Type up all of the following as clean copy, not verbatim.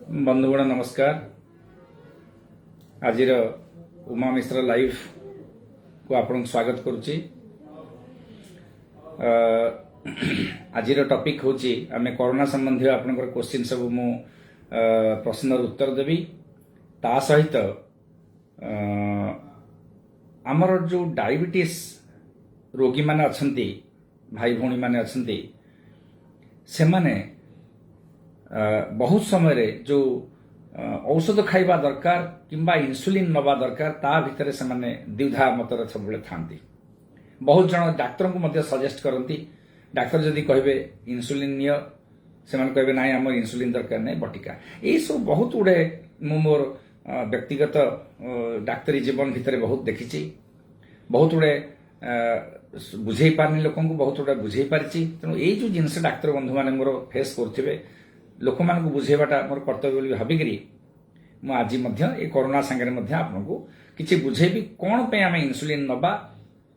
बंधुगण नमस्कार। आज उमा मिश्र लाइव को आपन स्वागत करुच्ची। आज टॉपिक होची आमे कोरोना संबंधी आपनकर क्वेश्चन सब मु प्रश्न उत्तर देबी। ता सहित आमर जो डायबिटीज रोगी माने अछंती भाई भौणी माने अछंती से माने बहुत समय जो औषध खाइबा दरकार किंबा इन्सुलिन नवा दरकार ता भितर से माने द्विधा मतर सब थांती। बहुत जन डाक्तर को मध्य सजेस्ट करती। डाक्तर जदि कहबे इन्सुलिन नियो से माने कहबे नाही हमर इन्सुलिन दरकार नै बटिका। ए सब बहुत उडे मु मोर व्यक्तिगत डाक्तरी जीवन भितर बहुत देखिछि। बहुत उडे बुझेई पारनी लोकन को बहुत उडे बुझेई पारिछि। तेणु ए जो जिनस डाक्तर बंधु माने मोर फेस करथिबे लोक मान को बुझेबाटा मोर कर्तव्य बोली भाबिकरी मु आज ए कोरोना संगे मध्य आपको किछि बुझेबी कोन पे आमे इन्सुलिन नबा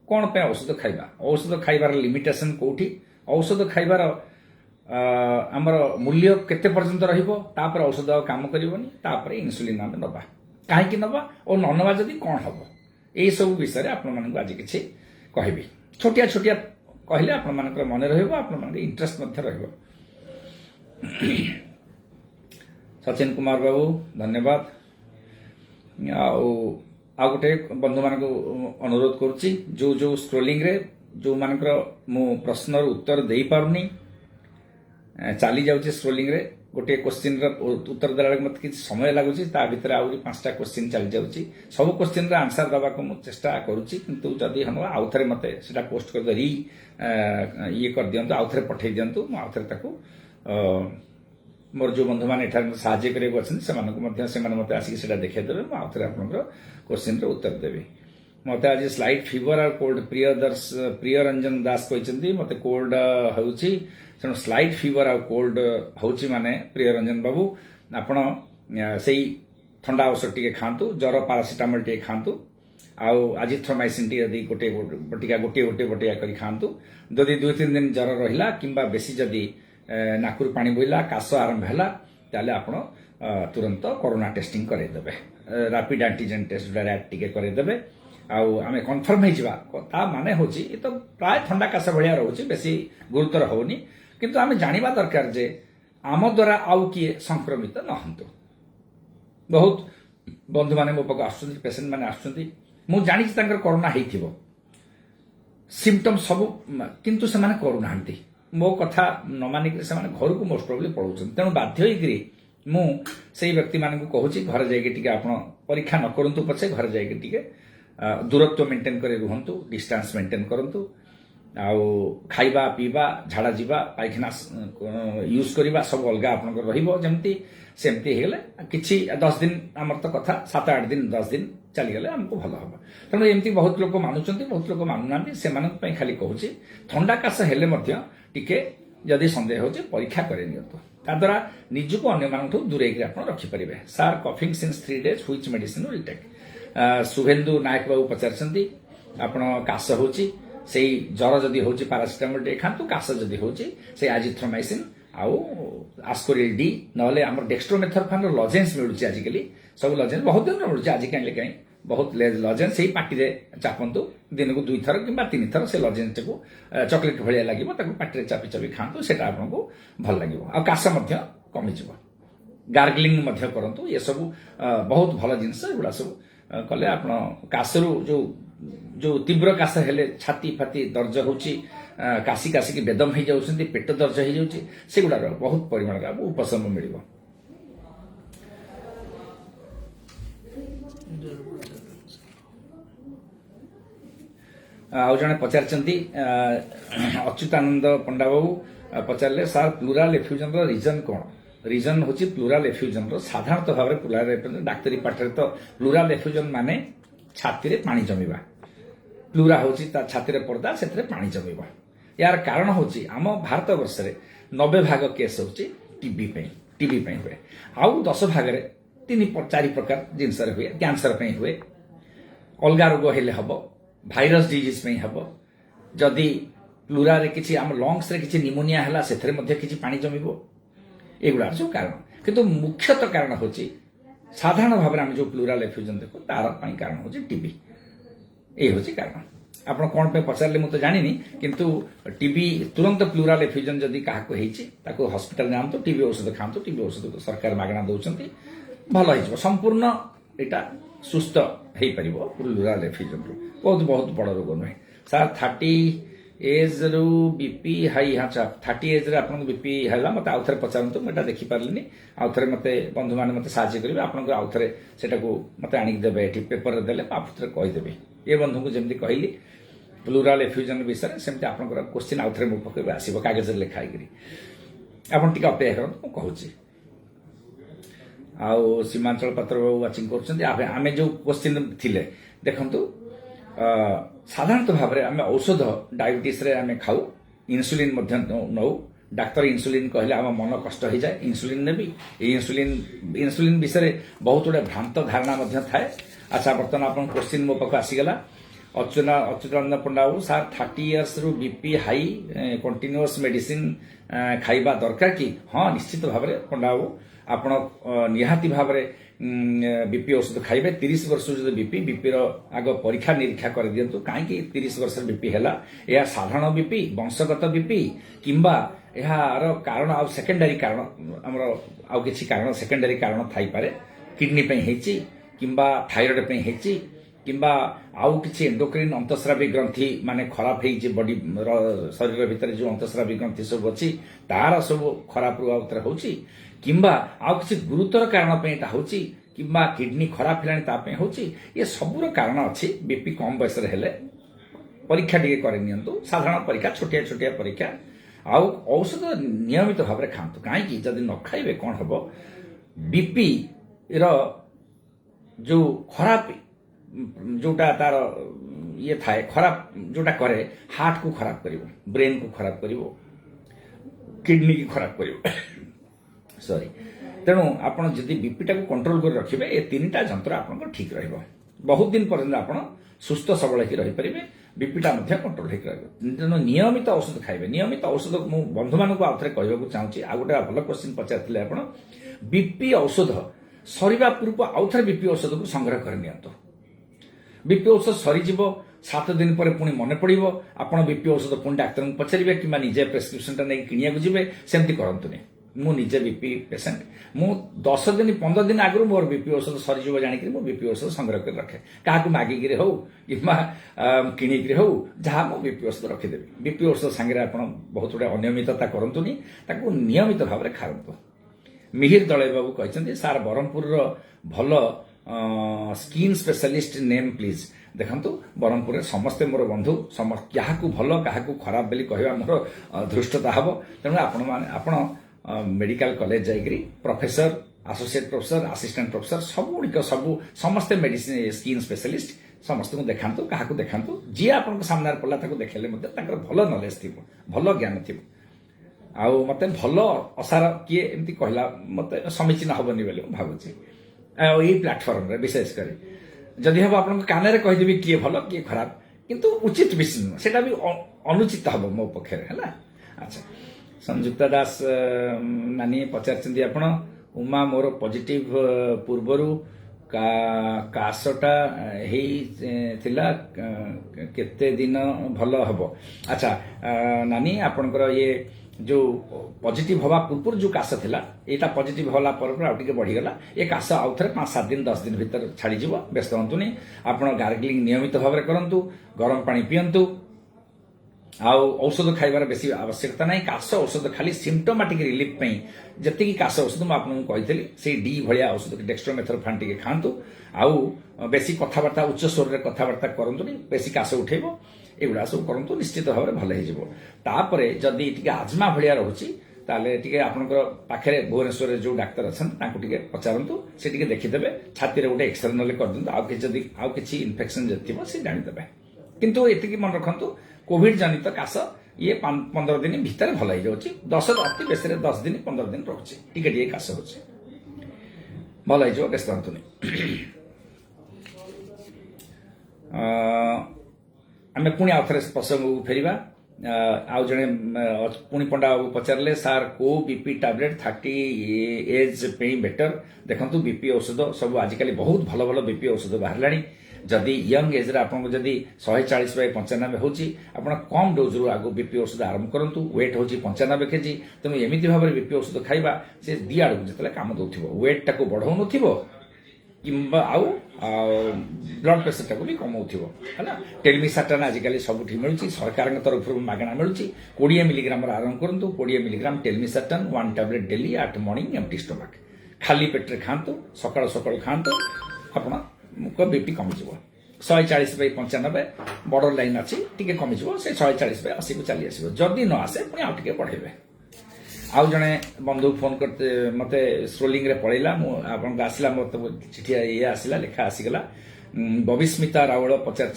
कोन पे औषध खाइबा। औषध खाइबार लिमिटेशन कोठी औषध खाइबार हमर मूल्य केते पर्यंत रहिबो तापर औषध काम करिवोनी तापर इन्सुलिन आमे नबा काहे कि नबा ओ न नबा जदी कोन हबो ए सब विषय आपन मान को आज किछि कहबी। छोटिया छोटिया कहले आपन मान को मन रहइबो आपन मान के इंटरेस्ट मध्य रहइबो। सचिन कुमार बाबू धन्यवाद। आ गोटे बंधु मान को अनुरोध करुच्ची जो जो स्क्रोलिंग रे जो मानकर मु प्रश्न उत्तर दे पारुनी चली जाउची स्क्रोलिंग रे गोटे क्वेश्चन रा उत्तर देला मत कि समय लागुची ता भीतर आउरी 5टा क्वेश्चन चली जाउची। सब क्वेश्चन रा आंसर दबा को मु चेष्टा करूची किंतु जदी हम आउथरे मते सेटा पोस्ट कर दरी ये कर दियंतु आउथरे पठै दियंतु मु आउथरे ताको मोर जो बंधु मान एठार साहाଯ୍य करे मत आसिक से देखा देवे मुझे आप क्वेश्चन उत्तर देवी। मत आज स्लाइट फीवर और कोल्ड प्रिय रंजन दास कहते मत कोल्ड होची तेणु स्लाइट फीवर और कोल्ड होची माने प्रिय रंजन बाबू आपण से ठंडा औषध टे खातु जर पारासीटामोल टे खातु आजिथ्रोमाइसिन टी गोटे बटिका गोटे गोटे बटिया कर खातु। जदि 2-3 दिन जर रहा कि बेसी जदि नाकुर पानी बोला काश आरंभ है ताले आपण तुरंत कोरोना टेस्टिंग करदेवे रैपिड एंटीजन टेस्ट रैट टिके करदेवे आमे कन्फर्म हो माने होची ये तो प्राय ठंडा काश भाया रोचे बेसी गुरुतर होनी किंतु आमे जानिबा दरकार जे आम द्वारा आउ किए संक्रमित न हंतु। बहुत बंधु माने मो पक आसुछंती पेशेंट माने आसुछंती मु जानि कि तांकर कोरोना हेइथिबो सिम्पटम सब किंतु से माने कोरोना हंती मो कथा न मानिक से घर को मोस्ट प्रोबेबली पढ़ाऊँ। तेणु बाध्य मु से व्यक्ति मान को कहूँ घर जाइए आप परीक्षा न करूँ पछे घर जाइए दूरत्व मेंटेन कर रुहतु डिस्टेंस मेंटेन करूँ आउ खाइबा पीवा झाड़ा जीवा पायखाना यूज करवा सब अलग आपमती सेमती हेगले किछि 10 दिन आमर तो कथा 7-8 दिन 10 दिन चलीगले आमको भल हम। तेणु एमती बहुत लोग मानुंट बहुत लोग मानुना से खाली कहूँ थंडा काश हेले टिके जदि सन्देह हो परीक्षा करे नियंतु ताद्वारा निजको अन्य मानठू दूरेक आप रखिपारे। Sir coughing since 3 days which medicine will take. Subhendu Nayak बाबू पचारछंती आपण काश होची से जर जदि होची पारासीटामोल टे खातु काश जदि होची से आजिथ्रोमाइसिन आउ आस्कोरिल डी नले हमर डेक्स्ट्रोमेथोर्फान लजेंस मिलुची आजिकली सब लजेंस बहुत दिन मिलुची आज कहीं बहुत लजेंस से पार्टी चापंतु दिन को 2 थर कि 3 थर से लजेंस को चॉकलेट भाया लगे पार्टी चापी चापी खातु से आपको भल लगे आ काश कमिज गार्गलिंग करूँ ये सब बहुत भल जिनस एगुड़ा सब कले आप काशरू जो जो तीव्र काश हेले छाती फाती दर्ज होची काशी काशी की बेदम हो जाउछंती पेट दर्ज हो जाउची सेगुडार बहुत परिमाण का उपशम मिलिबो। आउ जने पचारचंती अच्युतानंद पंडा बाबू पचारे सार प्लूराल एफ्यूजन रीजन कौन रीजन होची प्लूराल एफ्यूजन साधारणतः भाव में प्लूराल एफ्यूजन डाक्तरी पाठ तो प्लूराल एफ्यूजन माने छाती रे पानी जमीबा प्लूरा होची ता छाती रे पर्दा सेतरे पानी जमीबा। यार कारण होची आम भारत वर्ष रे 90 भाग केस होची टीबी पे हुए आउ 10 भाग रे 3-4 प्रकार जिनस हुए कैंसर पे हुए अलगा रोग हेले हबो भाइरस डिजीज में हम जदि प्लूरा रे किछि आम लंग्स रे किछि निमोनिया हला सेथरे मध्ये किछि पानी जमिबो एगुड़ा सब कारण किंतु मुख्यतः कारण होची साधारण भाव में आम जो प्लूराल एफ्यूजन देखो तार कारण होची टीबी ये होची कारण आपण कौन पे पचारे मुझे जानी किंतु टीबी तुरंत प्लूराल एफ्यूजन जदि क्या ताको हॉस्पिटल जातु टीबी औषध खातु टीबी औषध सरकार मागणा दौरान भल हो संपूर्ण यहाँ सुस्थ हो पार प्लूराल एफ्यूजन बहुत बहुत बड़ रोग नुहे सार 30 एज रु बीपी हाई हाँ 30 एज रे आपन बीपी हैला मते आउ थरे पचारंतु मटा देखि पारलिनी आउ थरे मते बंधु माने मते साहाय्य करिवे आपन आउ थरे सेटा को मते आनि देबे एठी पेपर रे देले आप थरे कहि देबे ए बंधु को जेमति कहली प्लूराल एफ्यूजन विषय सेमति आपन क्वेश्चन आउ थरे मो पकेबे आसीबो कागज रे लिखाई करी आपन टिका अपेक्षा करन मो कहूची आउ सीमांचल पत्र बाबू वाचिंग करछन्ती आमे जो क्वेश्चन थिले देखंतु साधारणतः भाव में आम औषध डायबिटीज रे आम खाऊ इन्सुलिन नौ डाक्तर इन्सुलिन कहले आम मन कष्ट हो जाए इन्सुलिन नेबी इन्सुलिन विषय बहुत गुड़े भ्रांत धारणा थाए अच्छा बर्तमान आप क्वेश्चन मो पाक आसीगला अच्युतानंद पंडा बाबू सार 30 इयर्स रु बीपी हाई कंटिन्यूअस मेडिसिन खाइबा दरकार कि हाँ निश्चित भाव में पंडा बाबू आपण निहाती भाव में बीपी औषध खाइबे 30 वर्ष जो बीपी आग परीक्षा निरीक्षा कर दिंतु कहीं 30 वर्ष बीपी है यह साधारण बीपी वंशगत बीपी किंबा यार कारण आ सेकेंडरी कारण आमर आउ किछि कारण सेकेंडरी कारण थाई पारे किडनी पे हेची किंबा थायराइड पे हेची किंबा आउ किछि एंडोक्राइन अंतस्रावी ग्रंथि माने खराब हेची बॉडी शरीर भीतर जो अंतस्रावी ग्रंथि सब अछि तार सब खराब प्रभाव तर होची किंबा आउ किछि गुरुतर कारण पे एटा होची किंबा किडनी खराब हेलानी तापे होची ये सबुर कारण अछि बीपी कम बयस रे हेले परीक्षा टिके करे नियंतु साधारण परीक्षा छोटिया छोटिया परीक्षा आउ औषध नियमित भाव में खातु कहीं जदि न खाइबे कौन हम बीपी रो जो खराब जोटा तार ये थाए खराब जोटा करे हार्ट को खराब करिवो ब्रेन को खराब करिवो किडनी को खराब करिवो सॉरी तेणु आपण जदि बीपीटा को कंट्रोल कर रखिबे ए तीनटा जंत्र आपन ठीक रहइबो बहुत दिन पर्यंत आपण सुस्थ सबल ही रही परिबे बीपीटा मध्य कंट्रोल होकर तेणु नियमित औषध खाइबे नियमित औषध मु बंधु मानक आउ थरे कहबाकू चाहूची आ गोटे भल क्वेश्चन पचारथिले आपण बीपी औषध सरीबा पूर्व आउ थरे बीपी औषध को संग्रह कर नियंतो बीपी औषध सरी जीवो 7 दिन पर पुणी मन पड़ो आपण बीपी औषध पुणी डाक्तर को पचारे कि निजे प्रेस्क्रिप्शन नहीं किनिया जीवे सेमती करंतुनी मु निजे बीपी पेसेंट मु 10 दिन 15 दिन आगु मोर बीपी औषध सरीज जानिक मु बीपी औषध संग्रह कर रखे क्या मागिक हो कि किणिक हो जहाँ मु बीपी औषध रखिदेवी बीपी औषध सांगे आप बहुत गुड़ा अनियमितता करंतुनी ताकू नियमित भाव में खातु मिहिर दलय बाबू कहते सार ब्रह्मपुर भल स्किन स्पेशलिस्ट नेम प्लीज देखंतु ब्रह्मपुर समस्ते मोर बंधु क्या भल क्या खराब बोली कहवा मोर धृष्टता हम तेणु आपण मेडिकल कॉलेज जाइकरी professor associate professor assistant professor सबुड़ सब समस्ते मेडिसिन स्किन स्पेशलिस्ट समस्त को देखातु क्या देखातु जी आप सामने पड़ा देखेले भल नॉलेज थी भल ज्ञान थी आउ मत भल असार किए एमती कहला मत समीचीन हेनी बोली भावुची यही प्लाटफर्म रे विशेषकर जदि हम आप कान कहीदेवी किए भल किए खराब किंतु उचित विषय नुह से अनुचित हम मो पक्षे है अच्छा संयुक्ता दास नानी पचार आपण उमा मोर पॉजिटिव पूर्वर काशटा केते दिन भल हम अच्छा नानी आपणकर ये जो पॉजिटिव हवा पूर्व जो काश थिला एटा पॉजिटिव होला पर आउटे बढ़ीगला ये काश आउ थे 5-7 दिन 10 दिन भीतर छाड़ी व्यस्त हूँ आप गार्गलिंग नियमित भाव में करंतु गरम पानी पियंतु आउ औषध खाइबार बेसी आवश्यकता नहीं काश औषध खाली सिम्पटोमेटिक रिलीफ पई जति काश औषध मु आपन कही से डी भलिया औषध डेक्स्ट्रोमेथोर्फान टिके खांतु आउ बेसी कथबार्ता उच्च स्वर रे कथबार्ता करंतुनी बेसी काश उठेबो एगुड़ा सब करंतु निश्चित भाव में भल हो तापर जदि टिके आजमा भलिया रहुची ताले टिके आपनकर पाखरे भुवनेश्वर जो डाक्तर अछन तांको टिके पचारंतु से टिके देखिदेबे छाती रे गोटे एक्सरे नले कर दिंतु आउ कि जदि आउ किछि इन्फेक्शन जदि थिबो से जानि देबे किंतु एतिकी मन रखंतु कोविड जनित काश ये 15 दिन भीतर भल हो जाउची 10 अति बेसी 10 दिन 15 दिन रहुची टिके टिके काश होची भल हो व्यस्त हंतुनी आम पुणी आउ थे प्रसंग को फेरिबा आउ जड़े पुणी पंडा बाबू पचारे सार को बीपी टैबलेट 30 एज पे बेटर देखंतु बीपी औषध सब आजिकल बहुत भल भल बीपी औषध बाहर जदि यंग एज आपको जदि 140/95 होची आपण कम डोज रु आगो बीपी औषध आरंभ करंतु वेट होची 95 केजी तेणु एमिति भाव बीपी औषध खाइबा से दी आड़ जिते काम दौथिबो वेट टाको बढ़ाउ नथिबो किंबा आउ ब्लड प्रेशर टाको भी कमाउथिबो हैला टेलमिसाटन आजिकल सबुठी मिलुची सरकार तरफ मागणा मिलुची 20 मिलीग्राम आरंभ करंतु 20 milligram telmisartan 1 tablet daily at morning empty stomach खाली पेट रे खांतु सकाळ सकाळ खांतु आपण बीपी कमिज 140/95 बॉर्डर लाइन अच्छी टी कमिज से 140/80 को चली आसो जदि न आसे पुणी आउ टे बढ़ेबे आउ जड़े बंधु फोन करते मत स्क्रोलिंग रे पड़ेगा मुझे आसला मत चिठी ये आसला लेखा आसीगला बबिस्मिता रावल पचार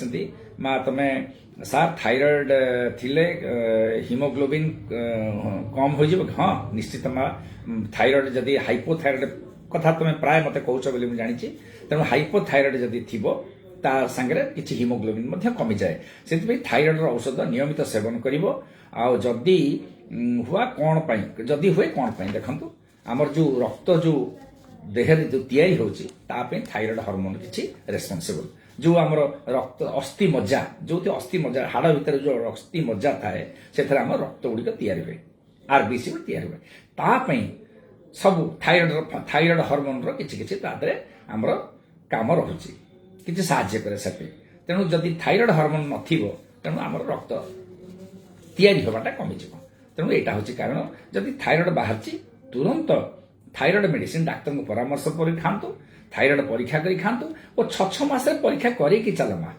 माँ तुम सार थायराइड थिले हिमोग्लोबिन कम हो हाँ निश्चित माँ थायराइड जदि हाइपोथायराइड कथा तुम प्राय मत कौच बोली मुझे जानी तेणु हाइपोथायराइड जदि थी ता सांगे किसी हिमोग्लोबिन कमी जाए से थायराइड औषध नियमित सेवन करिवो आउ जदि हुआ कौन पाई जदि हुए कौन पाई देखंतु आमर जो रक्त जो देह जो तैयारी होची तापे थायराइड हार्मोन किछि रेस्पोंसिबल जो आमर रक्त अस्थि मज्जा जो अस्थि मज्जा हाड़ भीतर जो अस्थि मज्जा थाए से रक्त गुड़िक तैयारी हुए आरबीसी तैयारी हुए तापे सब थायराइड हार्मोन किछि किछि तादरे आमर काम रहुची किछि साहाय्य करे सेपे तेणु जदि थायराइड हार्मोन नथिबो तेणु आमर रक्त तैयारी होबाटा कमी जिवो तेणु यहाँ हूँ कारण जदि थायराइड बाहर तुरंत थायराइड मेडिसिन डाक्तर को परामर्श कर खातु थायराइड परीक्षा कर खातु और 6 मास परीक्षा करके चल माँ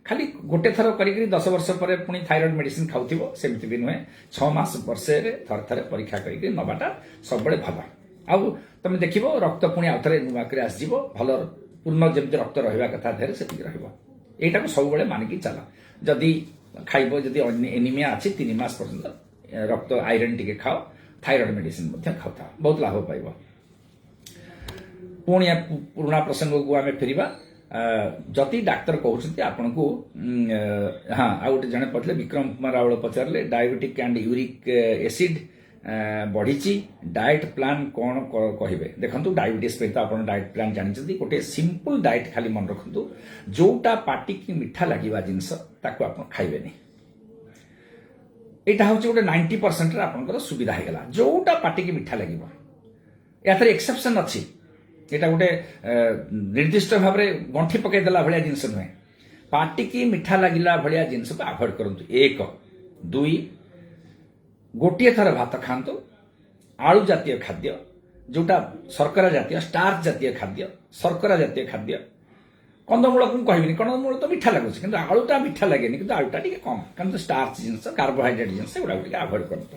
खाली गोटे थर कर 10 वर्ष पर पुणी थायराइड मेडिसिन खाऊ सेमती भी नुहे 6 मास वर्षे थर थर परीक्षा कर नवाटा सब भल आउ तुम देख रक्त पुणी आउ थे नुआक आसज भल पूर्ण जमी रक्त रहा कथा देर से यहाँ को सब मानिकी चल जदि खाइब जदि एनीमिया अच्छी 3 मास पर्यंत रक्त आयरन टिके खाओ थायराइड मेडिसिन खाऊ था बहुत लाभ पाइब पुणी पुराणा प्रसंग को आम फेरिबा जदि डाक्तर कहते आपन को हाँ आउ गोटे जड़े पढ़ले विक्रम कुमार रावल पचारे डायबिटिक एंड यूरिक एसिड बढ़ी डाएट प्लान कौन कहे देखो डायबिटीज पे तो आप डाएट प्लान जानते गोटे सिंपल डाएट खाली मन रखु जोटा पार्टी की मीठा लगे जिनस आप खाइबेनी यहाँ हूँ गोटे 90% आपंकर सुविधा होगा जोटा पार्टी की मीठा लगे या एक्सेप्शन अच्छी यहाँ गोटे निर्दिष्ट भाव में गंठी पकईदेला भाया जिनस नुहे पार्टी की मीठा लगिला भाया जिनस को आभोड करूँ 1 2 गोटे थर भात खातु आलू जातीय खाद्य जोटा शर्करा जातीय स्टार्च जातीय खाद्य शर्करा जातीय खाद्य कंदमूल को कहबी कंदमूल तो मीठा लगुच कि आलूटा मीठा लगे कि आलूटा टी कम क्या स्टार्च जिनस कार्बोहाइड्रेट जिनस गुड़ा टे आभोड करतु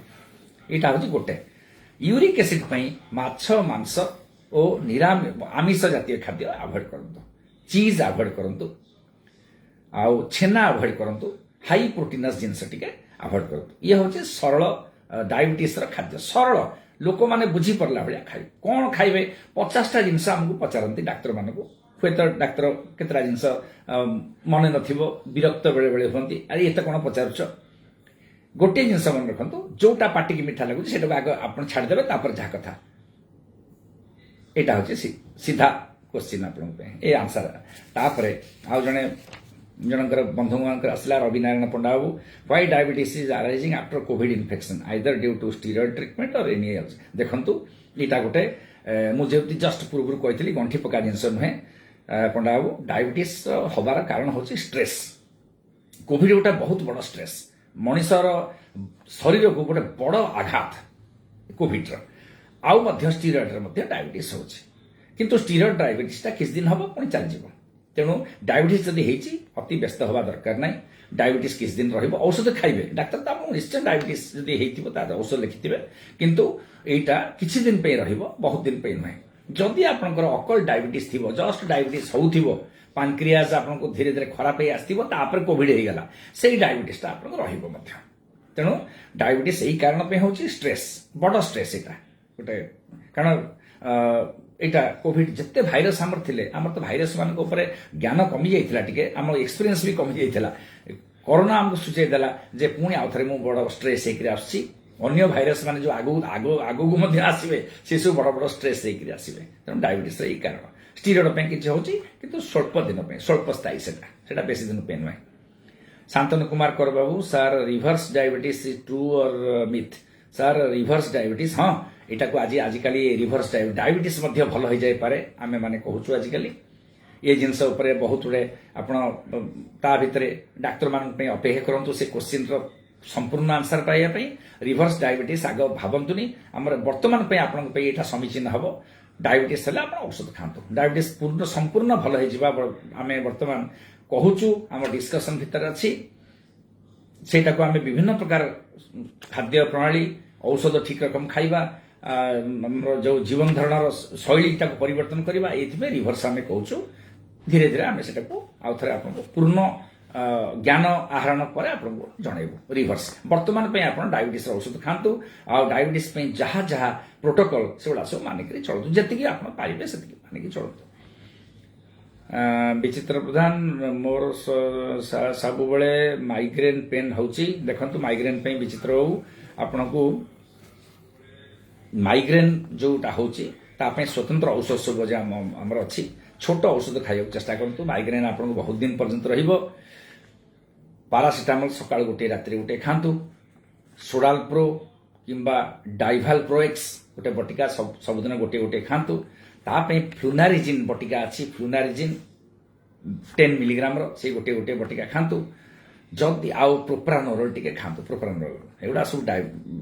यहाँ हूँ गोटे यूरिक एसिड माछ मांस और आमिष जातीय खाद्य आभोड करतु चीज आभोड करतु आउ छेना आभोड करतु हाई प्रोटीनस जिनस टी आभोड करतु ये हूँ सरल डायबिटीज खाद्य सरल लोक मैंने बुझी पड़ला भाया खाइ कौन खाइबे 50टा जिनस आमको पचारती डाक्तर मान को हुए तो डाक्तर केतरा जिनस मन विरक्त बेले बेले हमें अरे ये कौन पचारुच गोटे जिनस मन रखु जोटा पार्टी की मीठा लगुच से आग आप छाड़देवे जहाँ कथा यहाँ हूँ सीधा क्वेश्चन आप आंसर तापर आउ जड़े जनकर बंधु मान आसला रवि नारायण पंडा बाबू why diabetes is arising after COVID infection either due to steroid treatment और एनी एल्स देखंतु यहाँ गोटे मुझे जस्ट पूर्व कही गंठी पका जिनस नुहे पंडा बाबू डायबिटीज हबार कारण हूँ स्ट्रेस कोविड गोटे बहुत बड़ स्ट्रेस मनिषर शरीर को गोटे बड़ आघात कोविड आउ स्टीरॉयड डायबिटीज हो किंतु स्टीरॉयड डायबिटीज किस दिन हम पुणी चल तेणु डायबिटीज जदि अति व्यस्त हवा दरकार ना डायबिटीज किस दिन औषध खाइबे डाक्तर तो आपको निश्चय डायबिटीज जदि औषध लिखिथे किंतु यहाँ किसी दिन पे बहुत दिन पे नुहे जदि आपंकर अकल डायबिटीज थी जस्ट डायबिटीज हो पानक्रियाज आपको धीरे धीरे खराब हो आसपर कोविड होगा से डायबिटीज आप तेणु डायबिटीज यही कारण हूँ स्ट्रेस बड़ स्ट्रेस यहाँ गोटे कारण यहाँ कोविड जिते भाइरस आमर थे आमर तो भाइरस मान ज्ञान कमी जाइए आम एक्सपीरियंस भी कमी जाइए କରୋନା ଆମକୁ ସୂଚାଇ ଦେଲା ଯେ ପୁଣି ଆଉ ଥରେ ମୁଁ ବଡ଼ ଷ୍ଟ୍ରେସ୍ ହେଇକରି ଆସୁଛି। ଅନ୍ୟ ଭାଇରସ ମାନେ ଯୋଉ ଆଗକୁ ମଧ୍ୟ ଆସିବେ ସେ ସବୁ ବଡ଼ ବଡ଼ ଷ୍ଟ୍ରେସ୍ ହେଇକରି ଆସିବେ। ତେଣୁ ଡାଇବେଟିସ୍ର ଏଇ କାରଣ। ଷ୍ଟିରଏଡ୍ ପାଇଁ କିଛି ହେଉଛି କିନ୍ତୁ ସ୍ୱଳ୍ପ ଦିନ ପାଇଁ, ସ୍ୱଳ୍ପ ସ୍ଥାୟୀ ସେଟା ବେଶୀ ଦିନ ପାଇଁ ନୁହେଁ। ଶାନ୍ତନୁ କୁମାର କର ବାବୁ, sir reverse diabetes is true or myth? Sir reverse diabetes, ହଁ ଏଟାକୁ ଆଜିକାଲି ରିଭର୍ସ ଡାଇବେଟିସ୍ ମଧ୍ୟ ଭଲ ହୋଇଯାଇପାରେ ଆମେ ମାନେ କହୁଛୁ ଆଜିକାଲି। ये जिनस बहुत गुड़े आप भितर डाक्तर मान अपेक्षा करूँ से क्वेश्चन संपूर्ण आंसर पाइबापी। रिभर्स डायबिटीज आग भावतुनि आम बर्तमान आपटा समीचीन हम। डायबिटीज है आप औषध खातु, डायबिटीज पूर्ण संपूर्ण भल आम बर्तमान कहूचु आम डिस्कसन भितर अच्छी सेटा को आम विभिन्न प्रकार खाद्य प्रणाली औषध ठीक रकम खाइबा जो जीवन धारण शैली परिवर्तन करवा ये रिभर्स आम कहूचु। धीरे धीरे आम से आउ थे आप पूर्ण ज्ञान आहरण पर आपको जनइबू। रिभर्स बर्तमान आप डायबिटीज औषध खातु आ डायबिटीज जहाँ जहाँ प्रोटोकॉल से गुड़ा सब मानिक चलतु जी आप पारे से मानिक चलतु। विचित्र प्रधान, मोर सब बड़े माइग्रेन पेन होची। देखंतु माइग्रेन पे विचित्र बाबू आपन को माइग्रेन जोटा होची तापे स्वतंत्र औषध सब आमर अच्छी। छोट औषध खाइबा चेष्टा करंतु। माइग्रेन आपन बहुत दिन पर्यंत रहिबो। पारासिटामल सकाळ गोटे रात्रि गोटे खांतु। सोडाल प्रो किंबा डाइभाल प्रोएक्स गोटे बटिका सबुदिन गोटे गोटे खांतु। तापे फ्लुनारिजिन बटिका अच्छी, फ्लुनारिजिन 10 मिलीग्राम से गोटे गोटे बटिका खांतु। जदि आउ प्रोप्रानोल टिके खांतु। प्रोप्रानोल एगुड़ा सब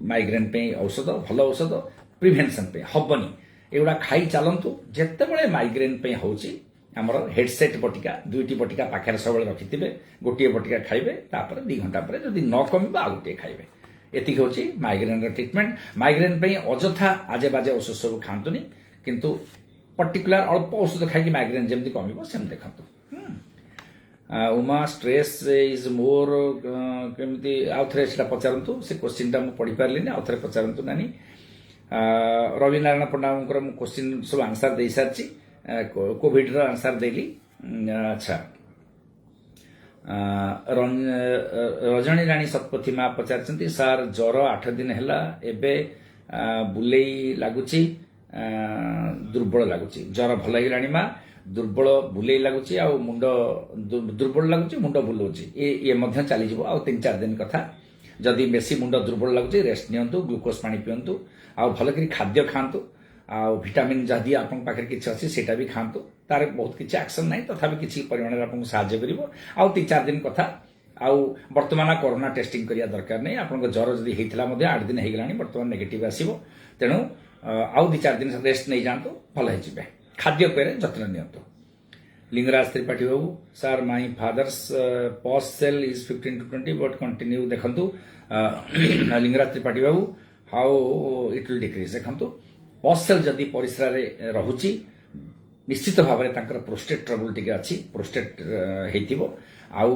माइग्रेन पे औषध, भल औषध प्रिभेन्शन पे हबनी एगुड़ा खाई चलतु। जितेबाला माइग्रेन पे होची आमर हेडसेट बटिका 2टी बटिका पाखे सब रखिथे। गोटे बटिका खाइबे, तापर 2 घंटा पर जदि न कमिबा आ गोटे खाइबे। एति होची माइग्रेन ट्रिटमेंट। माइग्रेन पे अजथा आजे बाजे औषध सब खातुनी, किंतु पर्टिकुलर अल्प औषध खाई माइग्रेन जमी कमिबो सेम देखंतु। उमा, स्ट्रेस इज मोर केमती आउ थे पचारतु। से क्वेश्चन टा पढ़ी पारे आउ थे पचारतु नानी। रवि नारायण पंडा क्वेश्चन सब आंसर दे सारी। कोविड रो आंसर देली। अच्छा, रजनी राणी शतपथी माँ पचार सार ज्वर 8 दिन है एबे बुलेई लगुच दुर्बल लगुच। ज्वर भल है माँ, दुर्बल बुलेई लगुच आ मुंड दुर्बल लगुच, मुंड बुलाऊँ ये चली जाव आ 3-4 दिन कथा। जदि बेसी मुंड दुर्बल लगुच रेस्ट नियंतु, ग्लूकोज पानी पियंतु, आ भल करी खाद्य खातु, आ विटामिन जदि आपन पाखे किसी अच्छी सेटा भी खातु। तार बहुत किसी एक्शन ना तथापि किसी परिमाण आपको साहाय्य करिवो। आ 3-4 दिन कथा। आउ वर्तमान कोरोना टेस्टिंग करिया दरकार नहीं। आपन ज्वर जदि हेइथिला मध्ये 8 दिन हो गलानी, वर्तमान नेगेटिव आसीबो। तेणु आउ 2-4 दिन रेस्ट नहीं जातु, भल हो जिवे। खाद्य पेय जत्न नियंतु। लिंगराज त्रिपाठी बाबू, sir my father's pus cell is 15 to 20 but continue देखंतु। लिंगराज त्रिपाठी बाबू, हाउ इट विल डिक्रीज देखंतु। पॉज सेल जदि परिसरा रे रहुची निश्चित भाव में प्रोस्टेट ट्रबल टी अच्छी। प्रोस्टेट हो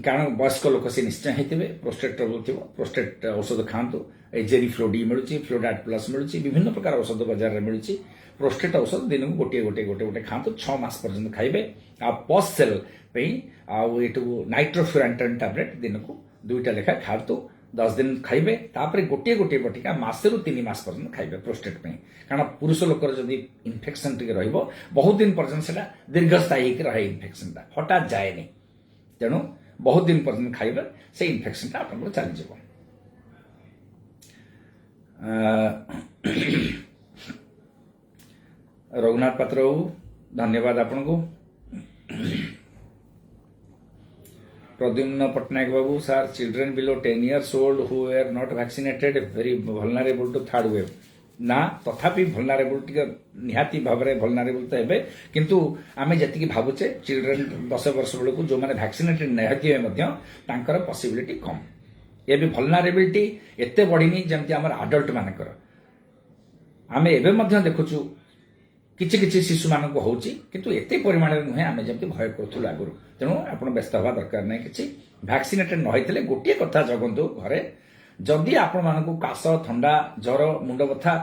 कारण वयस्क लोक से निश्चय होते प्रोस्टेट ट्रबल थी। प्रोस्टेट औषध खातु। जेरी फ्लोडी मिलूँ, फ्लोडाट प्लस मिलूँ, विभिन्न प्रकार औषध बाजार में मिलूँ। प्रोस्टेट औषध दिन को गोटे गोटे गोटे गोटे खातु। 6 मास पर्यंत खाइबे। आ पॉज सेल आठ नाइट्रोफ्यूरांटन टैबलेट दिन को 2टा लेखा खातु। 10 दिन खाइबे, तापर गोटे गोटे बटिका मासेरु 3 मास पर्यंत खाइबे प्रोस्टेट पे। कारण पुरुष लोकर जदि इन्फेक्शन टिके रहिबो बहुत दिन पर्यंत सेटा दीर्घस्थायी रहे। इन्फेक्शन टा हठात जाएनी। तेणु बहुत दिन पर्यंत खाइबे से इन्फेक्शन टा आपन चली जाबो। रघुनाथ पात्र बाबू, धन्यवाद आपन को। प्रद्युम्न पटनायक बाबू, sir children below 10 years old who were not vaccinated very vulnerable to third wave। ना तथापि vulnerable टिके निहाती भाव में vulnerable तो हेबे, किंतु आमे जति भावुचे चिल्ड्रेन 10 वर्ष बेलू जो मैंने वैक्सीनेटेड निहाती तांकर पॉसिबिलिटी कम। ये भी vulnerability एते बढ़िनी जमती आमर अडल्ट मानकर। आमे एबे मध्य देखुचु किछि किछि शिशु मान को होची, किंतु एते परिमाण नुहे आमे जमती भय करथुल आगुरु। तेणु आपण व्यस्त हवा दरकार नहीं। किछि वैक्सीनेटेड न होइतले गोटे कथा जगंतु घरे जदि आपण मानकु काश, ठंडा, ज्वर, मुंड बथा,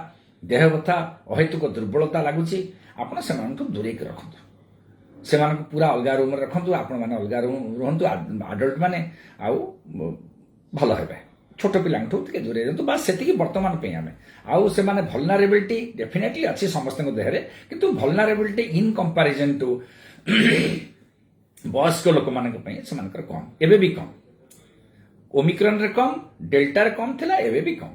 देह बथा, अहेतुक दुर्बलता लगुची, आपण से दूरे रखंतु। से पूरा अलग रूम रखु आपण मैंने अलग रूम रुहतु आडल्ट मैंने आउ भल हे छोट पिला दूरे दिखाँ बास से बर्तमान आम आउ से भलनारेबिलिटी डेफिनेटली अच्छी समस्त देहरे किंतु भलनारेबिलिटी इन कंपैरिजन टू वयस्क लोक मान कम एबे भी कम ओमिक्रॉन रे कम डेल्टा रे कम थिला एबे भी कम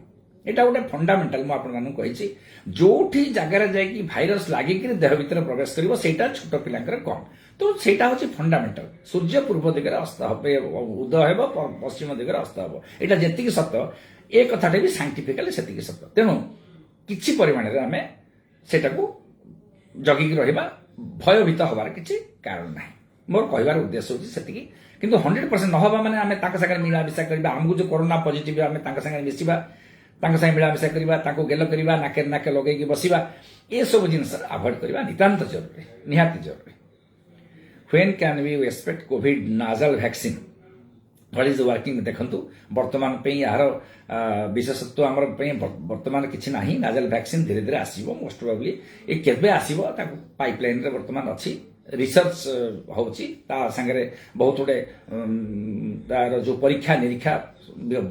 एटा गोटे फंडामेंटाल मु आपण मानू कहिछि जोठी जगह रे जाय कि भाइरस लागि कि देह भीतर प्रवेश करिवो सेटा छोट पिलांकर कम तो सेटा होछि फंडामेंटाल सूर्य पूर्व दिगरे अस्त होबे उदय हेबो पश्चिम दिगरे अस्त होबो एटा जेतिकी सत्य ए कथाटे भी साइंटिफिकली सेतिकी सत्य तेनु किछि परिमाण रे हमें सेटा को जगी रहिबा भयभीत होबार किछि कारण नाही मोर कहबार उद्देश्य होछि सेतिकी किंतु 100% नहबा माने आमे ताका संगे मिलामिशा करबा हमकु जो कोरोना पॉजिटिव आमे ताका संगे मिसिबा ताका संगे मिलामिशा करबा ताको गेल करबा नाके नाके लगेकी बसिबा ए सब जिंस अवॉइड करबा नितांत जरूरी निहाती जरूरी when can we expect COVID nasal vaccine what is working देखंतु वर्तमान पे यार विशेषत्व हमर पे वर्तमान किछि नाही नाजल वैक्सीन धीरे धीरे आसीबो मोस्ट प्रोबेबली ए केबे आसीबो ताको पाइपलाइन रे वर्तमान अछि रिसर्च होची ता संगे बहुत गुडे तार जो परीक्षा निरीक्षा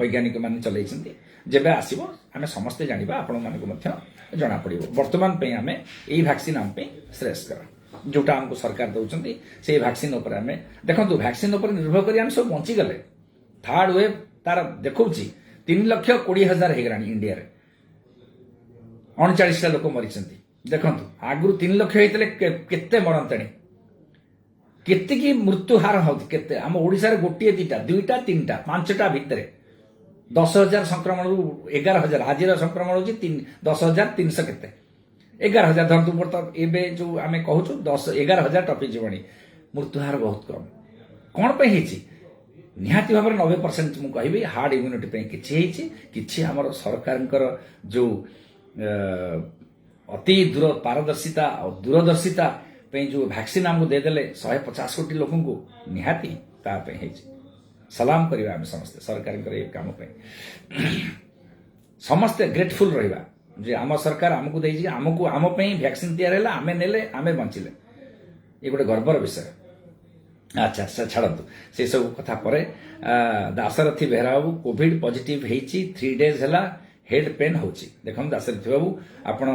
वैज्ञानिक मान चलैछन्ती जेबे आसीबो आमे समस्ते जानिबा आपण मानको मध्य जना पड़िबो वर्तमान पे आमे एई वैक्सीन हम पे श्रेष्ठ जोटा हमको सरकार दउछन्ती से वैक्सीन ऊपर आमे देखंतु वैक्सीन ऊपर निर्भर करी हम सब बंची गले थर्ड वेव तार देखौची 3,20,000 हेगरानी इंडिया रे 39 टा लोक मरिछन्ती देखंतु आगु 3 लाख हेतले केते मरंतणी केते की मृत्यु हार होती केते हम ओडिसा रे गोटिए दिटा दुईटा तीनटा पांचटा भितरे 10,000 संक्रमण 11,000 आज संक्रमण होची 10,300 केते 11,000 धरतु बर्तमान एबे जो आमे कहूछु 11,000 टपी जीवनी मृत्यु हार बहुत कम कोन पे हिची निहाती भाव 90% मु कहबी हार्ड इम्यूनिटी पे किछि हिची किछि हमर सरकारनकर जो अति दूर पारदर्शिता और दूरदर्शिता पे जो वैक्सीन हमको दे देले 150 कोटी लोगों को निहाती ता पे है सलाम करिबा हम समस्त सरकार करे काम पे समस्त ग्रेटफुल रहिबा जे आम सरकार हमको देई जे हमको आम पे वैक्सीन तैयार हैला आमे नेले आमे बंचिले ये गोटे गर्वर विषय अच्छा छाड़तु से सब कथा परे दासरथी बेहरा बाबू कोविड पॉजिटिव हेची 3 डेज हैला हेड पेन होची देखम दासरथी बाबू आपण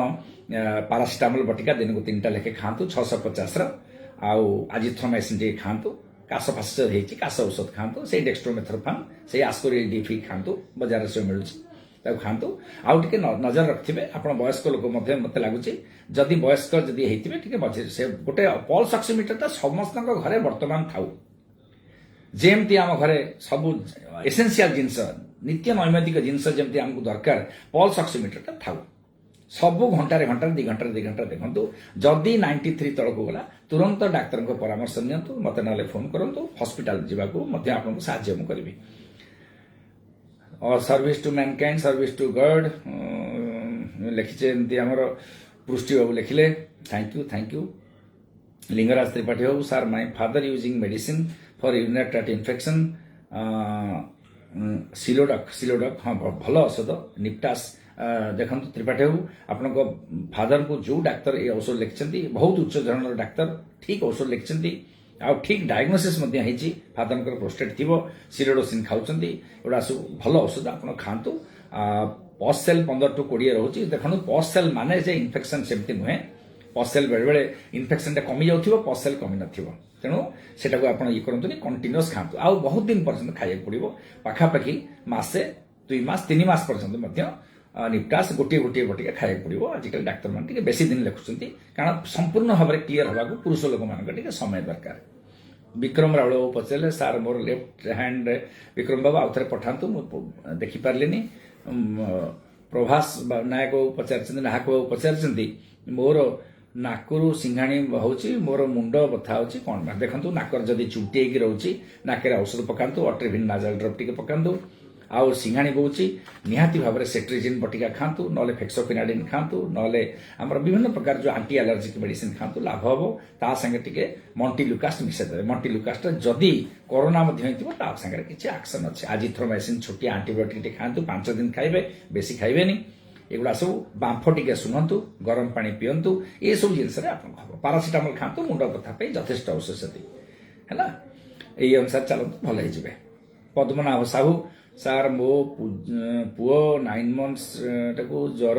पारासिटामोल बटिका दिन को 3टा लेखे खांतु 650 रो आउ आजिथ्रोमाइसिन जे खांतु कास फास हेची कास औषध खांतु से डेक्स्ट्रोमेथोर्फान से आस्कोरिल डीफी खांतु बाजार से मिलुची ताको खांतु आउ टिके नजर रखथिबे आपण वयस्क लोक मध्ये मते लागुची जदी वयस्क जदी हेतिबे टिके मझे से गोटे पल्स ऑक्सीमीटर ता समस्तक घरे वर्तमान थाउ जेमती आम घरे सब एसेंशियल जिंस नित्य नैमित्तिक जिंस जेमती हमको दरकार पल्स ऑक्सीमीटर ता थाउ सब घंटारे 2 घंटा देखंतु जदी 93 तळक गला तुरंत डाक्टर को परामर्श नियंतु मते नाले फोन करंतु हॉस्पिटल जिबाकू मध्ये आपन को सहाय्य म करबी और service to mankind service to God लिखिचे एमती हमर पृष्टि बाबू लिखिले थैंक यू लिंगराज त्रिपाठी बाबू sir my father using medicine for urinary tract infection सिलोडक हाँ भल औषध निप्टास देखंतु त्रिपाठी बाबू आपण फादर को जो डाक्तर ये औषध लिखिछन्ती बहुत उच्च धरणर डाक्तर ठीक औषध लिखिछन्ती आ ठीक डायग्नोसिस मध्ये हेची फादरकर प्रोस्टेट थिबो सिरोडोसिन खाउछन्ती एडा सब भल औषध आपण खांतु पॉस सेल 15 टू 20 रहउची देखनु पॉस सेल माने जे इन्फेक्शन सेमती नुहे पॉस सेल बेले बेले इन्फेक्शन टा कमी जाउथिबो पॉस सेल कमी नथिबो तेणु सेटा को आपण इ करंतुनी कंटीन्यूअस खांतु आ बहुत दिन पर्यंत खाइए पड़िबो पाखा पाखी मासे 2 मास 3 मास पर्यंत मध्ये निप्टास गोटे बटिका खाइए पड़िबो आजिकल डाक्टर मान टिके बेसी दिन लिखुछन्ती कारण संपूर्ण भाबरे क्लियर होबाकू पुरुष लोक मान टिके समय दरकार विक्रम राउल पचारे सार मोर लेफ्ट हैंड विक्रम बाबू आउ थे पठातु देखी पार्लिनी प्रभास नायक बाबू पचार नाहक बाबू पचार मोर नाकरु सिंघाणी होची मोर मुंड बथा होची कौन देखंतु नाकर जदी चुटी की रहउची नाकेर औषध पकांतु अट्रिविन नाजल ड्रॉप टिके पकांतु आउ सिंघाणी बोची निहाती भाव सेट्रिजिन बटिका खांतु नले फेक्सोफिनाडिन खांतु नले हमर विभिन्न प्रकार जो एंटी एलर्जिक मेडिसिन खांतु लाभ हबो ता संगे टिके मॉन्टिलुकास्ट मिसे दे मॉन्टिलुकास्ट जदी कोरोना मध्ये हितिबो ता संगे किछि एक्शन अछि आजिथ्रोमाइसिन छोटी एंटीबायोटिक खांतु 5 दिन खाइबे बेसी खाइबेनी एगुड़ा सब बांफ टिके शुणु गरम पानी पिंतु ये सब जिनस हम पारासीटामल खातु मुंड कथा यथेष्ट औषधि है यही अनुसार चलते भल हो पद्मनाभ साहू सार मो पुओ 9 months टाको ज्वर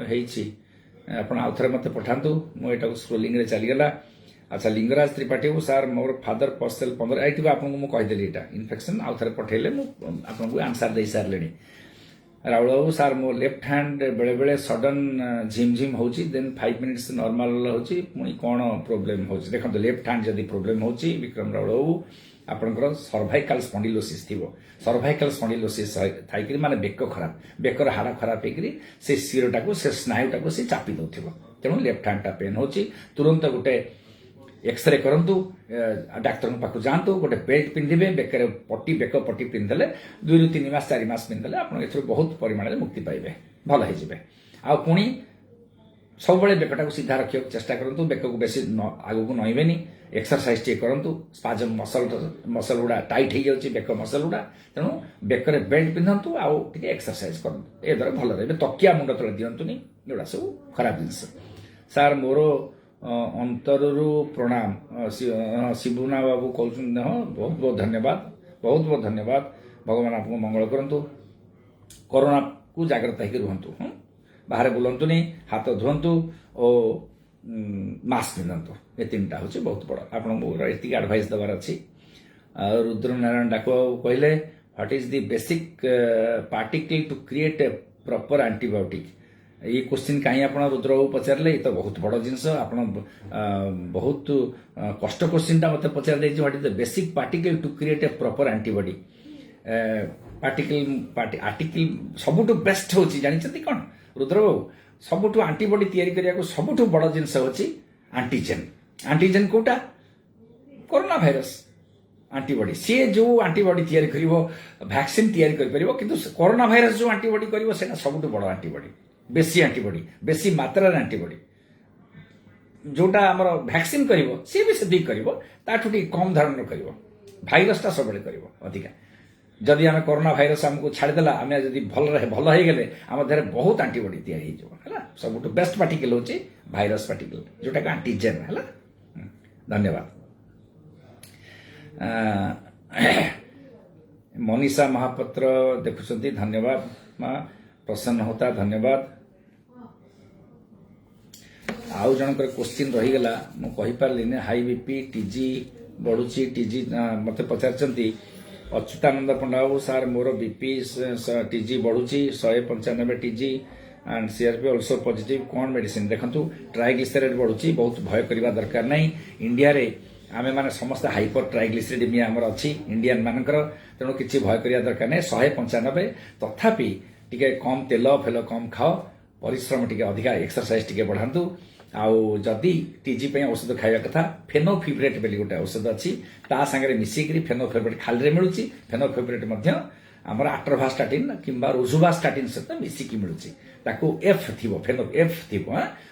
होती आउ थे मत पठातु मुझे स्क्रोलिंग रे चलीगला अच्छा लिंगराज त्रिपाठी को सार मोर फादर पसेल 15 ये आपको मुझे कहीदेली यहाँ इनफेक्शन आउ थे पठेले मुझे आंसर दे सारे राउल बाबू सार मो लेफ्ट हैंड बेले बेले सडन झिमझिम हो देन 5 minutes नॉर्मल होची पुणी कौन प्रोब्लेम हो देखो लेफ्ट हैंड जदि प्रोब्लेम हो विक्रम राउल बाबू आपंकर सर्वाइकल स्पॉन्डिलोसिस थी सर्वाइकल स्पॉन्डिलोसिस थी माने बेक खराब बेकर हाड़ खराब होकर शिरटा को से स्नायुटा को चापी दौ तेणु लेफ्ट हैंड पेन हो तुरंत गोटे एक्सरे करंतु डाक्तर पाखु जातु गोटे बेल्ट पिंधे बेकर पट्टी बेक पट्टी पिंधले 2 ରୁ 3 मास 4 मास पिंधले आप बहुत परिमाण मुक्ति पाइबे भल हो पुणी सब बेकटा को सीधा रखा चेष्टा करूँ बेक को बेसी आग को नईबेनी एक्सरसाइज टे करूँ स्पाजम मसल गुड़ा टाइट हो जाऊँगी बेक मसल गुड़ा तेणु बेकर बेल्ट पिंधतु आउ टे एक्सरसाइज करूँ ए द्वारा भल रही तकिया मुंड तले दिंतुनि एगुड़ा सब खराब जिनस सार मोर अंतरु प्रणाम शिवना बाबू कहते हाँ बहुत बहुत धन्यवाद भगवान आपको मंगल करंतु कोरोना को जागृत होकर रुहतु बाहर बुलंतुनि हाथ धुंतु और मास्क पिंधतु ये 3टा हूँ बहुत बड़ आपको ये एडवाइस देवार अच्छी रुद्र नारायण डाक कहले what is the basic particle to create a proper antibiotic ये क्वेश्चन कहीं आप रुद्र बाबू पचारे ये तो बहुत बड़ जिनस आप बहुत कष्ट क्वेश्चन टा मत पचार what is the basic particle to create a proper antibody article सबुठ बेस्ट हो जानते कौन रुद्र बाबू सबुठ आंटीबॉडी तैयारी करने सबुठ बड़ जिनस होची एंटीजेन कोटा कोरोना भाइरस आंटीबॉडी सी जो आंटीबॉडी तैयारी करिवो वैक्सीन तैयारी करि परिवो किंतु कोरोना भाइरस जो आंटीबॉडी करिवो सेना सबुठ बड़ आंटीबॉडी बेसी आंटीबॉडी बेसी मात्रा आंटीबॉडी जोटा आमर वैक्सीन करिवो सी भी सेदी करिवो ताठु टी कम धरण करिवो भाइरस टा सबले करिवो अधिका जदि आम कोरोना भाइरस आमको छाड़देला आम जदि भल हो गले आम देह बहुत आंटीबॉडी तैयारी है सबुठ बेस्ट पार्टिकल हूँ भाइरस पार्टिकल जोटा कि आंटीजेन है धन्यवाद मनीषा महापात्र देखुं धन्यवाद माँ प्रसन्न होता धन्यवाद आउ जनकर क्वेश्चन रहीगला मुझे हाई बीपी टीजी बढ़ुची टीजी मत पचार अच्युतानंद पंडा बाबू सार मोर बीपी टीजी बढ़ुची 195 TG and CRP also positive कौन मेडिसिन देखंतु ट्राइग्लिसराइड बढ़ुची बहुत भय करबा दरकार नहीं इंडिया रे आमे माने समस्त हाइपर ट्राइग्लिसराइडेमिया हमर अछि इंडियन मानकर तेणु किछि भय करिया दरकार नहीं 195 तथापि टिके कम तेल फेल कम खाओ परिश्रम टिके अधिका एक्सरसाइज टिके बढ़ांतु आउ जदि टीजी पे औषध खाଇବା कथा फेनोफिब्रेट बेली गोटे औषध अच्छी ता सांगे मिसिक फेनोफिब्रेट खाली मिलूँ फेनोफिब्रेट आमर आट्रोभास्टाटिन किंबा रोजुभास्टाटिन सहित मिसिकी मिलूँ ताकू एफ थी फेनो एफ थी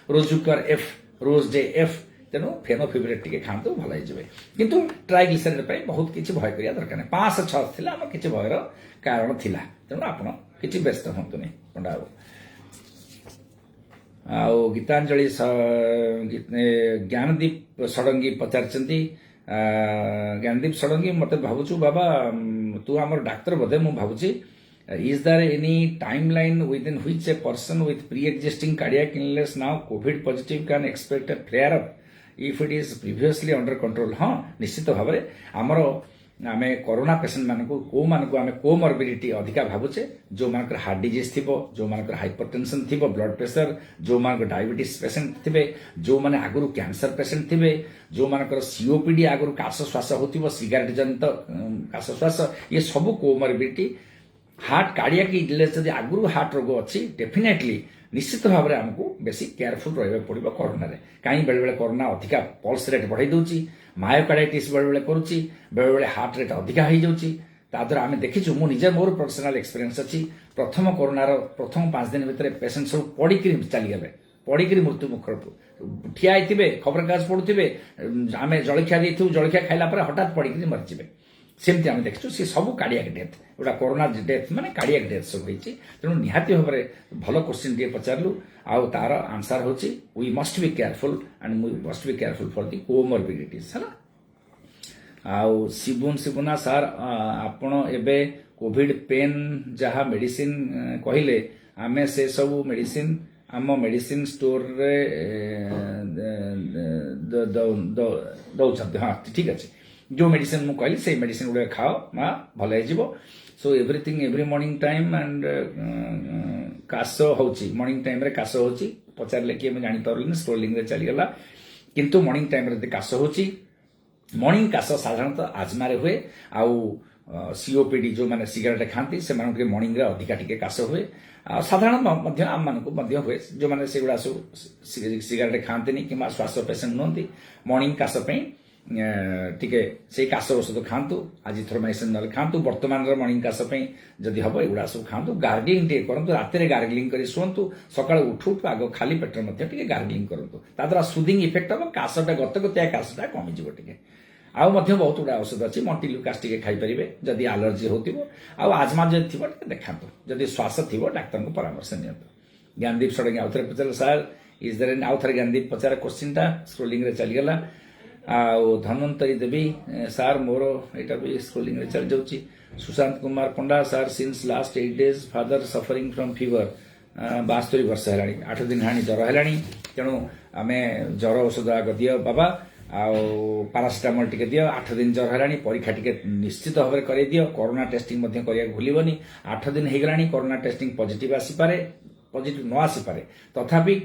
रोजुकर एफ रोज डे एफ तेणु फेनोफिब्रेट टिके खातु भल हो किंतु ट्राइग्लिसराइड बहुत किसी भय करिया दरकार नहीं 506 थिला आम किसी भयर कारण थिला तेणु आपण किसी व्यस्त हंतुनि पंडा बाबू आउ गीतांजलि ज्ञानदीप षडंगी पचारचंती ज्ञानदीप षडंगी मत भावुछु बाबा तू आमर डाक्तर बोधे मु भावुची is there any timeline within which a person with pre existing cardiac illness now COVID positive can expect a flare up if it is previously under control हाँ निश्चित भाव में आमर आम कोरोना पेसेंट मानक को आम कोमर्बिडिटी अधिका भावुचे जो मान हार्ट डिजीज थी जो मान हाइपरटेंशन थी ब्लड प्रेशर जो मान डायबिटीज पेसेंट थे जो मैंने आगुरी कैंसर पेसेंट थे जो मान सीओपीडी आगुरी काश श्वास हो सिगारेट जनित काश श्वास ये सब कोमर्बिडिटी हार्ट कार्डियक इलनेस जब आगुरी हार्ट रोग अच्छी डेफिनेटली निश्चित भाव में आमको बेसी केयरफुल रहा पड़ो कोरोना कहीं बेले बेले कोरोना अधिका पल्स रेट बढ़ाई दूसरी मायोकार्डाइटिस बेले बेले करुच्ची बेले बेले हार्ट रेट अधिका हो जाऊँगी ताद्वारा आम देखीचु मुझे मोर पर्सनाल एक्सपीरियंस अच्छी प्रथम कोरोनार प्रथम 5 दिन भितर पेसेंट सब पड़ी चलीगले पड़ी मृत्यु मुखर ठिया होते खबर कागज पढ़ुवे आम जलखिया जलखिया खाइला हठात पड़ी मरीजे सेमती आम देखु सी सब कार्डियाक डेथ गोटा कोरोना डेथ माने कार्डियाक डेथ सब होती तेणु निहाती भाव में भल क्वेश्चन टे पचारू आउ तार आंसर होची we must be careful and we must be careful for the comorbidities है आउ शिबुना सार आपण एबे कोविड पेन जहाँ मेडिसिन कहले आमे से सब मेडिसिन आम मेडिसिन स्टोर रे दौरान हाँ ठीक अच्छे जो मेडिसिन मुझे कहली से मेडिसिन गुड़ा खाओ माँ भल हो so everything every morning time and काश होची मॉर्निंग टाइम रे काश होची पचारे किए मुझे जानीपारे स्ट्रोलिंग रे चलीगला किंतु मॉर्निंग टाइम रे काश होची मॉर्निंग काश साधारणतः आजमा हुए आउ सीओपीडी जो मैंने सिगरेट खाती से मॉर्निंग रे अधिका टिके काश हुए साधारण आम मान हुए जो मैंने से गुड़ा सब सिगरेट खाती कि श्वास पेसेंट नुहति मॉर्निंग काश टिके से काश औषध खातु आजिथ्रोमाइसिन ना खातु वर्तमान मॉर्निंग काश जदि हम एगुड़ा सब खातु गार्गलिंग टे करूँ रात गार्गलिंग कर शुंतु सका उठू आग खाली पेटर गार्गलिंग करूँ द्वारा सुदिंग इफेक्ट हम काशटा गतगतिया काशटा कमिज टे आउ बहुत गुड़ा औषध अच्छी मल्टील्यूकास टे खाईपारे जदि आलर्जी हो आजमा जब थी देखा जदि श्वास थी डाक्तर को परामर्श नि ज्ञानदीप षडंगी आउ थे पचार सार इज देयर आउ थे ज्ञानदीप पचार क्वेश्चन टा स्क्रोलिंग रे चलीगला आउ धन्वंतरी देवी सार मोर यहाँ भी स्क्रोलिंग रे चली जाऊँगी सुशांत कुमार पंडा सार since last 8 days father suffering from fever 72 वर्ष है 8 दिन हाणी ज्वर है तेणु आम ज्वर औषध आग दियो बाबा आउ पारासीटामोल टिके दियो 8 दिन ज्वर है परीक्षा टिके निश्चित भाव में कर दियो कोरोना टेस्टिंग करिया भूलबनी 8 दिन हो गलानी कोरोना टेस्टिंग पॉजिटिव आसीपारे पॉजिटिव न आसीपारे तथापि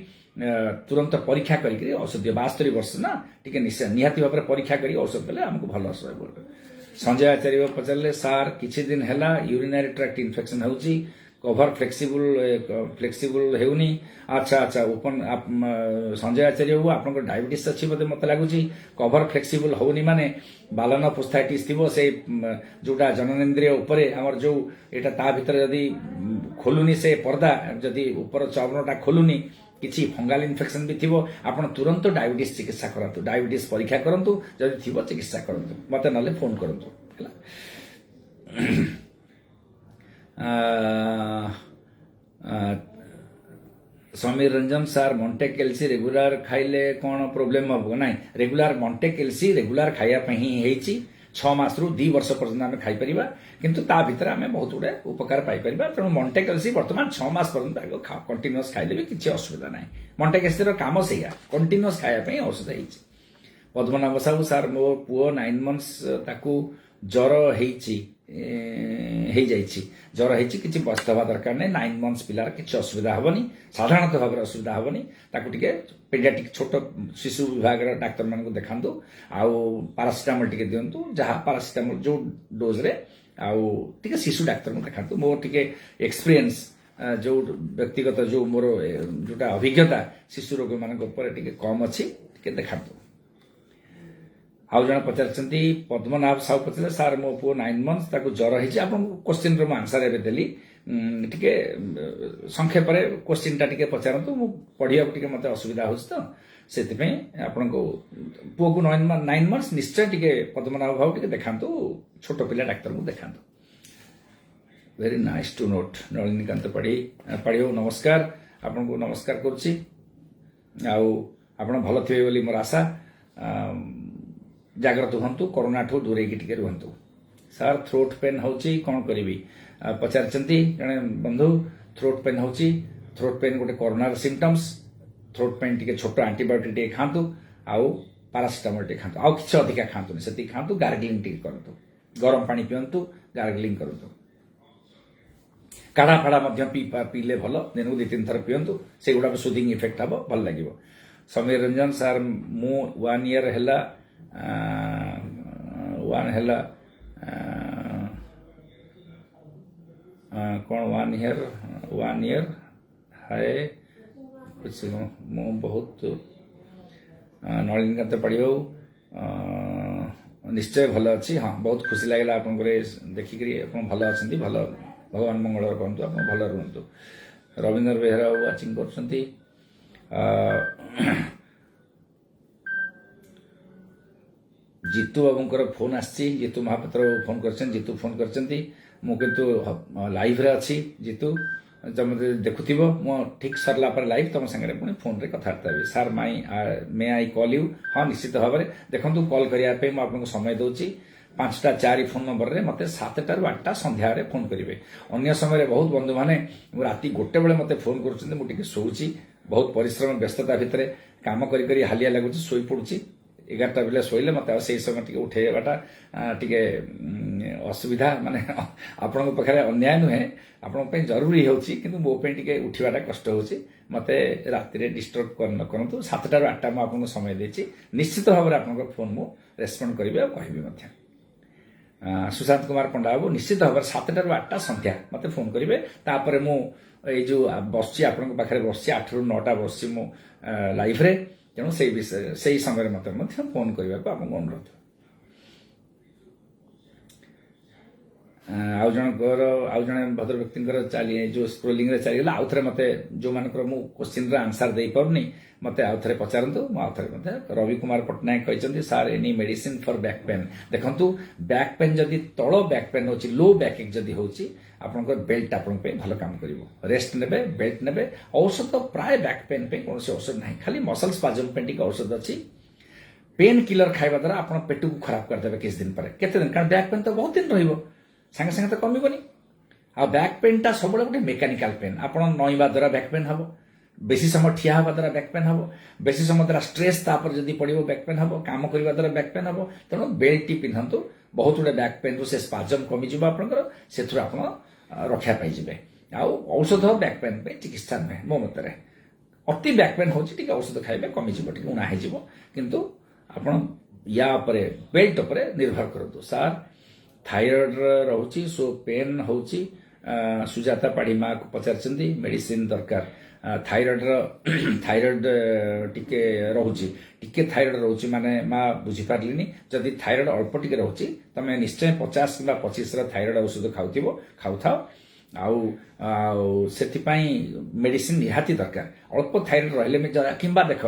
तुरंत परीक्षा करी औषध दियो 72 वर्ष ना टिके निहाती भाव में परीक्षा करी औषध देले हमको भल संजय आचार्य पचारे सार किछि दिन हैला यूरिनरी ट्रैक्ट इन्फेक्शन होउची कवर फ्लेक्सिबल हेउनी अच्छा अच्छा ओपन संजय आचार्य बाबू आपन डायबिटीज अच्छी बोधे मत लगुच कवर फ्लेक्सिबल होनी माने बालन पोस्थाइटिस थी से जोटा जननेन्द्रिय उपरे आमर जो एटा ता भितर जदि खोलुनी से पर्दा जदि ऊपर चर्मटा खोलुनी किसी फंगाल इन्फेक्शन भी थी आपन तुरंत डायबिटीज चिकित्सा करंतु डायबिटीज परीक्षा करंतु जदि थी चिकित्सा करंतु मते नले फोन करंतु समीर रंजन सार मॉन्टेक एलसी रेगुलर खाइले कौन प्रोब्लेम हम ना रेगुलर मॉन्टेक एलसी रेगुलर खाइबा ही 6 मास रु 2 वर्ष पर्यंत आम खाईपर किंतु ता भीतर आम बहुत गुड़े उपकार पाइपर तेणु मॉन्टेक एलसी वर्तमान 6 मास पर्यंत कंटिन्यूअस खाइले भी किसी असुविधा ना मॉन्टेक एलसी काम से कंटिन्यूअस खाइबा औषध है पद्मनाभ साहू सार मो पुओ 9 months ताकू ज्वर ज्वर है किसी बस्त हवा दरकार नहीं 9 months पिलार किसी असुविधा हेनी साधारणतः भाव में असुविधा हेनी ताकू टिके पेडियाट्रिक छोट शिशु विभाग डाक्तर मान देखा आउ पारासीटामोल टिके दिंतु जहाँ पारासीटामोल जो डोज रे आउ टिके शिशु डाक्तर को देखा मोर टिके एक्सपीरियंस जो व्यक्तिगत जो मोर जोटा अभिज्ञता शिशु रोग मान कम अच्छी देखा आउ जन पचार पद्मनाभ साहू पचारे सार मो पुओ 9 months ताकू ज्वर है क्वेश्चन रो आंसर एवं देली टिके संक्षेप क्वेश्चन टा टिके पचारतु मु पढ़िया टिके मते असुविधा हो तो से आपण को पुओ को 9 months निश्चय टिके पद्मनाभ भाव टिके देखांतु छोट पिला डाक्तर को देखांतु very nice to note Nalinikant पढ़ियो नमस्कार आपण को नमस्कार करुच्ची आपण भल थे बोली मोर आशा जाग्रत हूँ कोरोना ठू दूरे टिके रुहतु सार थ्रोट पेन होची कौन करी पचार जड़े बंधु थ्रोट पेन होची थ्रोट पेन गोटे कोरोनार सिम्पटम्स थ्रोट पेन टिके छोट आंटीबायोटिक टे खातु आउ पारासीटामोल टे खातु आउ किसी अधिका खातु से खातु गार्गलिंग टे करतु गरम पानी पियंतु गार्गलिंग करतु काढ़ा फाड़ा पीले भल दिन को 2-3 थर पियंतु से गुड़ा सुदिंग इफेक्ट हम भल लगे समीर रंजन सार मु 1 year है कौन 1 year है कुछ मु बहुत नलिनीकांत पढ़ियो निश्चय भल अच्छी हाँ बहुत खुशी लगे आप देखिक भल अच्छा भल भगवान मंगल कहतु आप भल रुहतु रविंद्र बेहरा वाचिंग कर ଜିତୁ ବାବୁଙ୍କର ଫୋନ୍ ଆସିଛି। ଜିତୁ ମହାପାତ୍ର ଫୋନ୍ କରିଛନ୍ତି, ଜିତୁ ଫୋନ୍ କରିଛନ୍ତି। ମୁଁ କିନ୍ତୁ ଲାଇଭ୍ରେ ଅଛି। ଜିତୁ ତମେ ଦେଖୁଥିବ, ମୁଁ ଠିକ୍ ସରିଲା ପରେ ଲାଇଭ୍ ତମ ସାଙ୍ଗରେ ପୁଣି ଫୋନ୍ରେ କଥାବାର୍ତ୍ତା ହେବି। Sir may I call you? ହଁ, ନିଶ୍ଚିତ ଭାବରେ। ଦେଖନ୍ତୁ, କଲ୍ କରିବା ପାଇଁ ମୁଁ ଆପଣଙ୍କୁ ସମୟ ଦେଉଛି। 5ଟା 4 ଫୋନ୍ ନମ୍ବରରେ ମୋତେ 7ଟାରୁ 8ଟା ସନ୍ଧ୍ୟାରେ ଫୋନ୍ କରିବେ। ଅନ୍ୟ ସମୟରେ ବହୁତ ବନ୍ଧୁମାନେ ରାତି 1 ବେଳେ ମୋତେ ଫୋନ୍ କରୁଛନ୍ତି। ମୁଁ ଟିକେ ଶୋଉଛି, ବହୁତ ପରିଶ୍ରମ ବ୍ୟସ୍ତତା ଭିତରେ କାମ କରି କରି ହାଲିଆ ଲାଗୁଛି, ଶୋଇପଡ଼ୁଛି। 11ଟା ବେଳେ ଶୋଇଲେ ମୋତେ ଆଉ ସେଇ ସମୟ ଟିକେ ଉଠେଇବାଟା ଟିକେ ଅସୁବିଧା, ମାନେ ଆପଣଙ୍କ ପାଖରେ ଅନ୍ୟାୟ ନୁହେଁ, ଆପଣଙ୍କ ପାଇଁ ଜରୁରୀ ହେଉଛି, କିନ୍ତୁ ମୋ ପାଇଁ ଟିକେ ଉଠିବାଟା କଷ୍ଟ ହେଉଛି। ମୋତେ ରାତିରେ ଡିଷ୍ଟର୍ବ ନ କରନ୍ତୁ। 7ଟାରୁ 8ଟା ମୁଁ ଆପଣଙ୍କୁ ସମୟ ଦେଇଛି। ନିଶ୍ଚିତ ଭାବରେ ଆପଣଙ୍କ ଫୋନ୍ ମୁଁ ରେସ୍ପଣ୍ଡ କରିବି ଆଉ କହିବି ମଧ୍ୟ। ସୁଶାନ୍ତ କୁମାର ପଣ୍ଡା ବାବୁ, ନିଶ୍ଚିତ ଭାବରେ 7ଟାରୁ 8ଟା ସନ୍ଧ୍ୟା ମୋତେ ଫୋନ୍ କରିବେ। ତାପରେ ମୁଁ ଏଇ ଯେଉଁ ବସିଛି ଆପଣଙ୍କ ପାଖରେ ବସିଛି, 8ରୁ 9ଟା ବସିଛି ମୁଁ ଲାଇଭ୍ରେ। ତେଣୁ ସେଇ ବିଷୟରେ ସେଇ ସମୟରେ ମୋତେ ମଧ୍ୟ ଫୋନ୍ କରିବାକୁ ଆପଣଙ୍କୁ ଅନୁରୋଧ। ଆଉ ଜଣେ ଭଦ୍ର ବ୍ୟକ୍ତିଙ୍କର ଯେଉଁ ସ୍କ୍ରୋଲିଂରେ ଚାଲିଗଲା, ଆଉ ଥରେ ମୋତେ ଯେଉଁମାନଙ୍କର ମୁଁ କୋଶ୍ଚିନ୍ର ଆନ୍ସର ଦେଇପାରୁନି ମୋତେ ଆଉ ଥରେ ପଚାରନ୍ତୁ। ମୁଁ ଆଉ ଥରେ ମଧ୍ୟ ରବି କୁମାର ପଟ୍ଟନାୟକ କହିଛନ୍ତି, sir any medicine for back pain? ଦେଖନ୍ତୁ, ବ୍ୟାକ୍ ପେନ୍ ଯଦି ତଳ ବ୍ୟାକ୍ ପେନ୍ ହେଉଛି, ଲୋ ବ୍ୟାକ୍ ଏକ ଯଦି ହେଉଛି, ଆପଣଙ୍କର ବେଲ୍ଟ ଆପଣଙ୍କ ପାଇଁ ଭଲ କାମ କରିବ। ରେଷ୍ଟ ନେବେ, ବେଲ୍ଟ ନେବେ। ଔଷଧ ପ୍ରାୟ ବ୍ୟାକ୍ ପେନ୍ ପାଇଁ କୌଣସି ଔଷଧ ନାହିଁ, ଖାଲି ମସଲ ସ୍ପାଜମ ପାଇଁ ଟିକେ ଔଷଧ ଅଛି। ପେନ୍ କିଲର ଖାଇବା ଦ୍ୱାରା ଆପଣ ପେଟକୁ ଖରାପ କରିଦେବେ କିଛି ଦିନ ପରେ। କେତେ ଦିନ? କାରଣ ବ୍ୟାକ୍ ପେନ୍ ତ ବହୁତ ଦିନ ରହିବ, ସାଙ୍ଗେ ସାଙ୍ଗେ ତ କମିବନି। ଆଉ ବ୍ୟାକ୍ ପେନ୍ଟା ସବୁବେଳେ ଗୋଟେ ମେକାନିକାଲ ପେନ୍। ଆପଣ ନଇଁବା ଦ୍ୱାରା ବ୍ୟାକ୍ ପେନ୍ ହେବ, ବେଶୀ ସମୟ ଠିଆ ହେବା ଦ୍ୱାରା ବ୍ୟାକ୍ ପେନ୍ ହେବ, ବେଶୀ ସମୟ ଦ୍ୱାରା ଷ୍ଟ୍ରେସ୍ ତାପରେ ଯଦି ପଡ଼ିବ ବ୍ୟାକ୍ ପେନ୍ ହେବ, କାମ କରିବା ଦ୍ୱାରା ବ୍ୟାକ୍ ପେନ୍ ହେବ। ତେଣୁ ବେଲ୍ଟଟି ପିନ୍ଧନ୍ତୁ, ବହୁତ ଗୁଡ଼େ ବ୍ୟାକ୍ ପେନ୍ରୁ ସେ ସ୍ପାଜମ କମିଯିବ ଆପଣଙ୍କର, ସେଥିରୁ ଆପଣ ରକ୍ଷା ପାଇଯିବେ। ଆଉ ଔଷଧ ବ୍ୟାକ୍ ପେନ୍ ପାଇଁ ଚିକିତ୍ସା ନୁହେଁ ମୋ ମତରେ। ଅତି ବ୍ୟାକ୍ ପେନ୍ ହେଉଛି, ଟିକେ ଔଷଧ ଖାଇବେ, କମିଯିବ, ଟିକେ ଉଣା ହେଇଯିବ। କିନ୍ତୁ ଆପଣ ୟା ଉପରେ, ବେଲ୍ଟ ଉପରେ ନିର୍ଭର କରନ୍ତୁ। ସାର୍ ଥାଇରଏଡ୍ ରହୁଛି, ସୋ ପେନ୍ ହେଉଛି। ସୁଜାତା ପାଢ଼ୀ ମାକୁ ପଚାରିଛନ୍ତି, ମେଡିସିନ ଦରକାର। ଥାଇରଏଡ୍ ଟିକେ ରହୁଛି, ଥାଇରଏଡ୍ ରହୁଛି ମାନେ ମା ବୁଝିପାରିଲିନି। ଯଦି ଥାଇରଏଡ୍ ଅଳ୍ପ ଟିକେ ରହୁଛି, ତମେ ନିଶ୍ଚୟ 50 କିମ୍ବା 25ର ଥାଇରଏଡ୍ ଔଷଧ ଖାଉଥାଅ। ଆଉ ସେଥିପାଇଁ ମେଡିସିନ ନିହାତି ଦରକାର। ଅଳ୍ପ ଥାଇରଏଡ୍ ରହିଲେ କିମ୍ବା ଦେଖ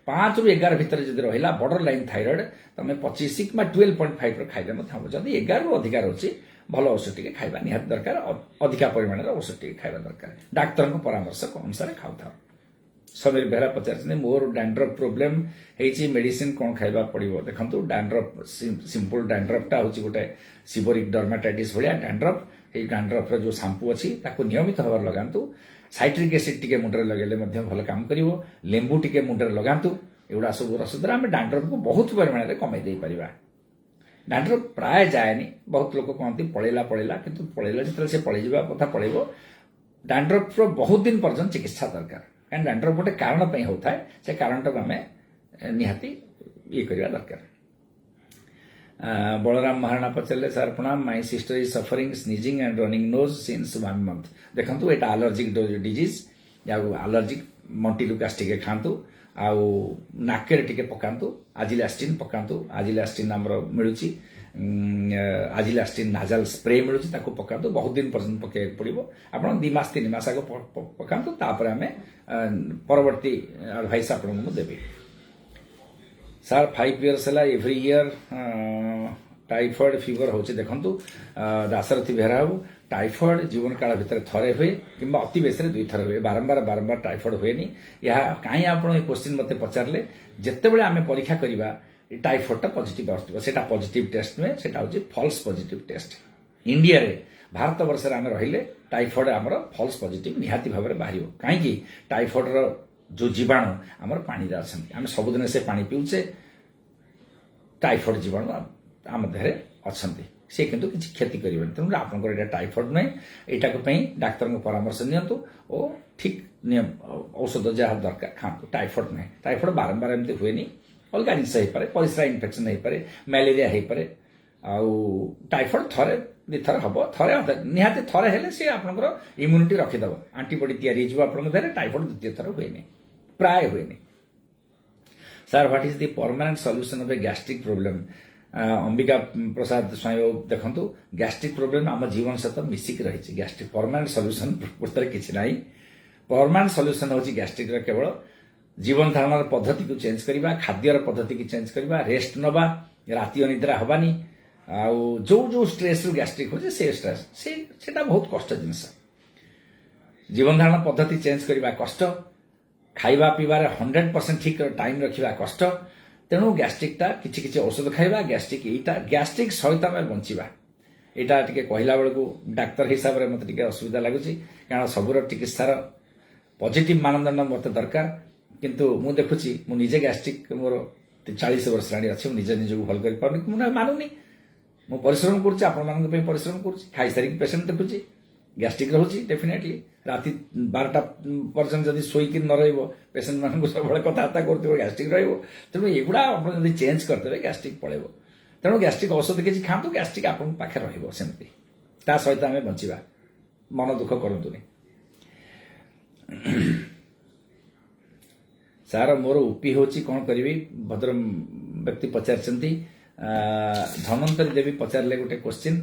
5ରୁ 11 ଭିତରେ ଯଦି ରହିଲା ବର୍ଡର ଲାଇନ୍ ଥାଇରଏଡ୍, ତମେ 25 କିମ୍ବା 12.5ର ଖାଇଲେ ମଧ୍ୟ ହେବ। ଯଦି 11ରୁ ଅଧିକା ରହୁଛି, ଭଲ ଔଷଧ ଟିକେ ଖାଇବା ନିହାତି ଦରକାର, ଅଧିକା ପରିମାଣରେ ଔଷଧ ଟିକେ ଖାଇବା ଦରକାର। ଡାକ୍ତରଙ୍କ ପରାମର୍ଶ ଅନୁସାରେ ଖାଉଥାଉ। ସମୀର ବେହେରା ପଚାରିଛନ୍ତି, ମୋର ଡ୍ୟାଣ୍ଡ୍ରଫ୍ ପ୍ରୋବ୍ଲେମ୍ ହେଇଛି, ମେଡିସିନ କ'ଣ ଖାଇବା ପଡ଼ିବ? ଦେଖନ୍ତୁ, ଡ୍ୟାଣ୍ଡ୍ରଫ୍ ସିମ୍ପଲ୍ ଡ୍ୟାଣ୍ଡ୍ରଫ୍ଟା ହେଉଛି ଗୋଟେ ସିବୋରିକ୍ ଡର୍ମାଟାଇଟିସ୍ ଭଳିଆ ଡ୍ୟାଣ୍ଡ୍ରଫ୍। ଏଇ ଡ୍ୟାଣ୍ଡ୍ରଫ୍ର ଯେଉଁ ସାମ୍ପୁ ଅଛି ତାକୁ ନିୟମିତ ଭାବରେ ଲଗାନ୍ତୁ। ସାଇଟ୍ରିକ୍ ଏସିଡ୍ ଟିକେ ମୁଣ୍ଡରେ ଲଗାଇଲେ ମଧ୍ୟ ଭଲ କାମ କରିବ। ଲେମ୍ବୁ ଟିକେ ମୁଣ୍ଡରେ ଲଗାନ୍ତୁ। ଏଗୁଡ଼ା ସବୁ ରସ ଦ୍ୱାରା ଆମେ ଡ୍ୟାଣ୍ଡ୍ରଫ୍କୁ ବହୁତ ପରିମାଣରେ କମେଇ ଦେଇପାରିବା। ଡ୍ୟାଣ୍ଡ୍ରଫ୍ ପ୍ରାୟ ଯାଏନି, ବହୁତ ଲୋକ କହନ୍ତି ପଳେଇଲା, କିନ୍ତୁ ପଳେଇଲା ଯେତେବେଳେ ସେ ପଳେଇଯିବା କଥା ପଳେଇବ। ଡ୍ୟାଣ୍ଡ୍ରଫ୍ର ବହୁତ ଦିନ ପର୍ଯ୍ୟନ୍ତ ଚିକିତ୍ସା ଦରକାର, କାରଣ ଡ୍ୟାଣ୍ଡ୍ରଫ୍ ଗୋଟେ କାରଣ ପାଇଁ ହେଉଥାଏ। ସେ କାରଣଟାକୁ ଆମେ ନିହାତି କରିବା ଦରକାର। ବଳରାମ ମହାରଣା ପଚାରିଲେ, ସାର୍ ପ୍ରଣାମ, my sister is suffering sneezing and running nose since 1 month। ଦେଖନ୍ତୁ, ଏଇଟା ଆଲର୍ଜିକ୍ ଡିଜିଜ୍। ଆଉ ଆଲର୍ଜିକ୍ ମଣ୍ଟିଲୁକାସ୍ ଟିକେ ଖାଆନ୍ତୁ, ଆଉ ନାକରେ ଟିକେ ପକାନ୍ତୁ, ଆଜିଲାଷ୍ଟିନ୍ ପକାନ୍ତୁ। ଆଜିଲାଷ୍ଟିନ୍ ଆମର ମିଳୁଛି, ଆଜିଲାଷ୍ଟିନ୍ ନାଜାଲ ସ୍ପ୍ରେ ମିଳୁଛି, ତାକୁ ପକାନ୍ତୁ। ବହୁତ ଦିନ ପର୍ଯ୍ୟନ୍ତ ପକାଇବାକୁ ପଡ଼ିବ। ଆପଣ 2 ମାସ 3 ମାସ ଆଗ ପକାନ୍ତୁ, ତାପରେ ଆମେ ପରବର୍ତ୍ତୀ ଆଡଭାଇସ୍ ଆପଣଙ୍କୁ ମୁଁ ଦେବି। ସାର୍ 5 years ହେଲା ଏଭ୍ରି ଇୟର ଟାଇଫଏଡ୍ ଫିଭର ହେଉଛି। ଦେଖନ୍ତୁ, ଦାଶରଥୀ ବେହେରା ବାବୁ, ଟାଇଫଏଡ୍ ଜୀବନ କାଳ ଭିତରେ ଥରେ ହୁଏ କିମ୍ବା ଅତି ବେଶୀରେ 2 ଥର ହୁଏ। ବାରମ୍ବାର ଟାଇଫଏଡ୍ ହୁଏନି। ଏହା କାହିଁ ଆପଣ ଏ କ୍ୱେଶ୍ଚିନ୍ ମୋତେ ପଚାରିଲେ? ଯେତେବେଳେ ଆମେ ପରୀକ୍ଷା କରିବା ଟାଇଫଏଡ୍ଟା ପଜିଟିଭ୍ ଆସୁଥିବ, ସେଟା ପଜିଟିଭ୍ ଟେଷ୍ଟ ନୁହେଁ, ସେଟା ହେଉଛି ଫଲ୍ସ ପଜିଟିଭ୍ ଟେଷ୍ଟ। ଇଣ୍ଡିଆରେ, ଭାରତ ବର୍ଷରେ ଆମେ ରହିଲେ ଟାଇଫଏଡ୍ ଆମର ଫଲ୍ସ ପଜିଟିଭ୍ ନିହାତି ଭାବରେ ବାହାରିବ। କାହିଁକି? ଟାଇଫଏଡ୍ର ଯେଉଁ ଜୀବାଣୁ ଆମର ପାଣିରେ ଅଛନ୍ତି, ଆମେ ସବୁଦିନ ସେ ପାଣି ପିଉଛେ, ଟାଇଫଏଡ୍ ଜୀବାଣୁ ଆମ ଦେହରେ ଅଛନ୍ତି, ସେ କିନ୍ତୁ କିଛି କ୍ଷତି କରିବେନି। ତେଣୁ ଆପଣଙ୍କର ଏଇଟା ଟାଇଫଏଡ୍ ନୁହେଁ। ଏଇଟାକୁ ପାଇଁ ଡାକ୍ତରଙ୍କ ପରାମର୍ଶ ନିଅନ୍ତୁ ଓ ଠିକ୍ ଔଷଧ ଯାହା ଦରକାର ଖାଆନ୍ତୁ। ଟାଇଫଏଡ୍ ନୁହେଁ। ଟାଇଫଏଡ୍ ବାରମ୍ବାର ଏମିତି ହୁଏନି, ଅଲଗା ଜିନିଷ ହେଇପାରେ, ପରିସ୍ରା ଇନଫେକ୍ସନ୍ ହେଇପାରେ, ମ୍ୟାଲେରିଆ ହେଇପାରେ। ଆଉ ଟାଇଫଏଡ୍ ଥରେ 2 ଥର ହେବ, ନିହାତି ଥରେ ହେଲେ ସେ ଆପଣଙ୍କର ଇମ୍ୟୁନିଟି ରଖିଦେବ, ଆଣ୍ଟିବଡି ତିଆରି ହେଇଯିବ ଆପଣଙ୍କ ଦେହରେ। ଟାଇଫଏଡ୍ 2ୟ ଥର ହୁଏନି, ପ୍ରାୟ ହୁଏନି। Sir, what is the permanent solution of a gastric problem? Ambika Prasad Swain, ଦେଖନ୍ତୁ, ଗ୍ୟାଷ୍ଟ୍ରିକ୍ ପ୍ରୋବ୍ଲେମ୍ ଆମ ଜୀବନ ସହିତ ମିଶିକି ରହିଛି। ଗ୍ୟାଷ୍ଟ୍ରିକ୍ ପରମାନେଣ୍ଟ ସଲ୍ୟୁସନ୍ ପ୍ରକୃତରେ କିଛି ନାହିଁ। ପରମାନେଣ୍ଟ ସଲ୍ୟୁସନ୍ ହେଉଛି ଗ୍ୟାଷ୍ଟ୍ରିକ୍ର କେବଳ जीवन धारण पद्धति को चेंज करवा खाद्यर पद्धति की चेंज करवा रेस्ट नवा राति अनिद्रा हबानी आउ जो स्ट्रेस रु गैस्ट्रिक हो से स्ट्रेस सेटा बहुत कष्ट जिनस जीवन धारण पद्धति चेंज करवा कष्ट खाइबा पीबार 100% ठीक टाइम रखा कष्ट तेणु गैस्ट्रिकटा किछि किछि औषध खाइबा गैस्ट्रिक सहित आम बंचा यहाँ टे कहला बेलू डाक्तर हिसाब से मत असुविधा लगुच कारण सबूर चिकित्सार पॉजिटिव मानदंड मत दरकार किंतु मु देखुची मु निजे गैस्ट्रिक मोर 40 वर्ष राणी अच्छी निजे निजक भल कर पारुनी मुझे मानुनी मु परिश्रम करुच्ची आपण परिश्रम करुच्ची खाई सारी पेसेंट देखुची गैस्ट्रिक रोचे डेफिनेटली राति 12टा पर्यटन जब शोक न रेसेंट मान सब कथबार्ता कर गैस्ट्रिक रेणु एगुड़ा आप चेंज करदे गैस्ट्रिक पड़ेब तेणु गैस्ट्रिक औषध किसी खातु गैस्ट्रिक आपन पाखे रही सहित आम बचा मन दुख करतुनि सार मोर उपी होची कौन करी भद्र व्यक्ति पचारचंती धनंतरी देवी पचारे गोटे क्वेश्चन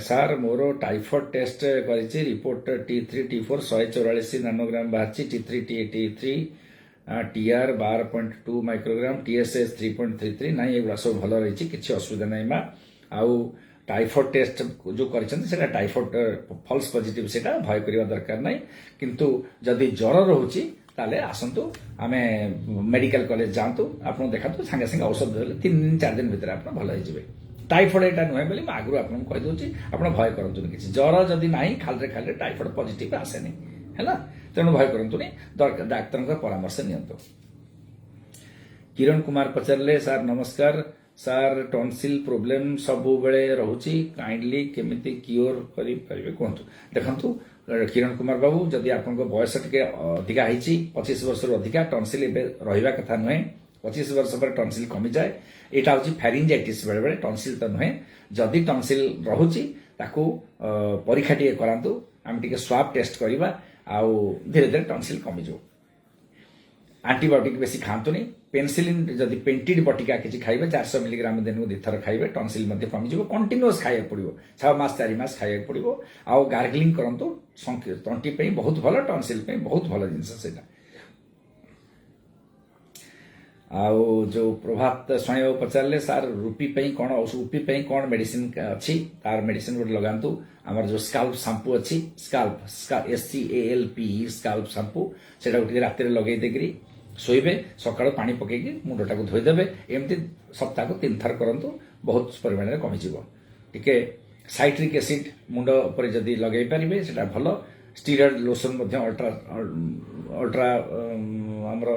सार मोर टाइफॉइड टेस्ट करी रिपोर्ट T3 T4 144 नानोग्राम बाहर T3 T83 TR 12.2 microgram TSH 3.33 ना ये सब भल रही किसी असुविधा नहीं माँ आउ टाइफॉइड टेस्ट जो कर टाइफॉइड फॉल्स पॉजिटिव से भय करने दरकार नहीं किंतु जदि ज्वर रोचे ताले आसतु आम मेडिकल कॉलेज जातु आप देखा सांगे सांगे औषध देते 3 दिन 4 दिन भितर आप भल हो टाइफॉइड यहाँ नुहे बोली आगु आपको कहीदे आप भय करूँ किसी ज्वर जदि ना खाली खाली टाइफॉइड पॉजिटिव आसेनी है तेणु भय करूँ डाक्तर परामर्श नियंतु किरण कुमार पचारे सार नमस्कार सार टॉन्सिल प्रोब्लेम सब बेले रोचे काइंडली केमिति क्योर करें कहतु देखु किरण कुमार बाबू जदि आप बयस टे अधिका 25 वर्ष अधिका टॉन्सिल रहा कथा नुहे 25 वर्ष पर टॉन्सिल कमी जाए यहाँ हूँ फेरिंजाइटिस बेले बेले टॉन्सिल तो नुहे जदि टॉन्सिल रोचे परीक्षा टे करातु आम टे स्वाब टेस्ट करवा आउ धीरे धीरे टॉन्सिल कमिज आंटीबायोटिक बेसी खातुनि पेनिसिलिन जदि पेंटिड बटिका किसी खाइबे 400 मिलीग्राम दिन को 2 थर खाइबे टॉन्सिल मध्य कमिज कंटिन्यूअस खाइबा पड़ो 6 मास 4 मास खाइबा पड़ो आउ गार्गलिंग करंतु तंटी बहुत भल टॉन्सिल बहुत भल जिनस सेटा आउ जो प्रभात स्वयं पचारे सार रूपी कौन रूपी कौन मेडिसिन अच्छी तार मेडिसिन गोटे लगातु आमर जो स्काल्प शाम्पू अच्छी स्काल्प SCALP स्काल्प शाम्पू से राति लगे देकरी शोबे सका पानी पकईकि मुंडटा को धोईदेवे एमती सप्ताह को 3 थर करंतु बहुत परिमाण में कमिज टिके साइट्रिक एसिड मुंड पर जदि लगे पारे से भल स्टीरॉयड लोशन अल्ट्रा आमर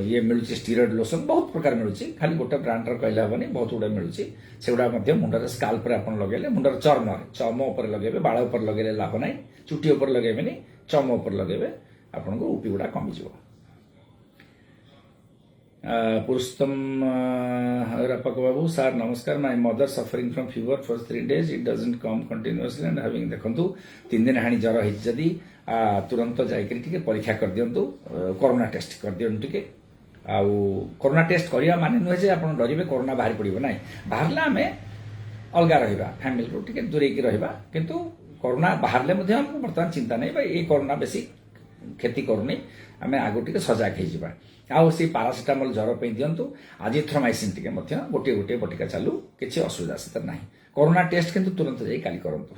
ये मिलूँ स्टीरॉयड लोशन बहुत प्रकार मिलूँ खाली गोटे ब्रांड कहले हेनी बहुत गुड़ा मिलूँ से गुड़ा मुंडर स्काल्प आप लगे मुंडर चर्म उपर लगे बाड़ उपर लगे लाभ ना चुटी उपर लगे चर्म उपर लगे आपन को उपी गुड़ा कमिज पुरुषोत्तम रपक बाबू सार नमस्कार my mother suffering from fever for 3 days it doesn't come continuously and having देखंतु 3 दिन हानि ज्वर है जदी तुरंत जाइकरी टिके परीक्षा कर दियंतु कोरोना टेस्ट कर दियंतु टिके आउ कोरोना टेस्ट करिया माने नुहे जे आपण डरिबे कोरोना बाहरी पड़िबो नाही बाहरला हमें अलगा रहिबा फैमिली रो टिके दूरे की रहिबा किंतु कोरोना बाहरले मध्ये हमको वर्तमान चिंता नहीं भाई ए कोरोना बेसी क्षति करूनी आमे आगो टिके सजाग हो जिबा आउ से पारासिटामोल ज्वर पे दियंतु आजिथ्रोमाइसिन टिके मध्ये गोटे गोटे बटिका चालू किछि असुविधा से नाही कोरोना टेस्ट किंतु तुरंत जाई काली करंतु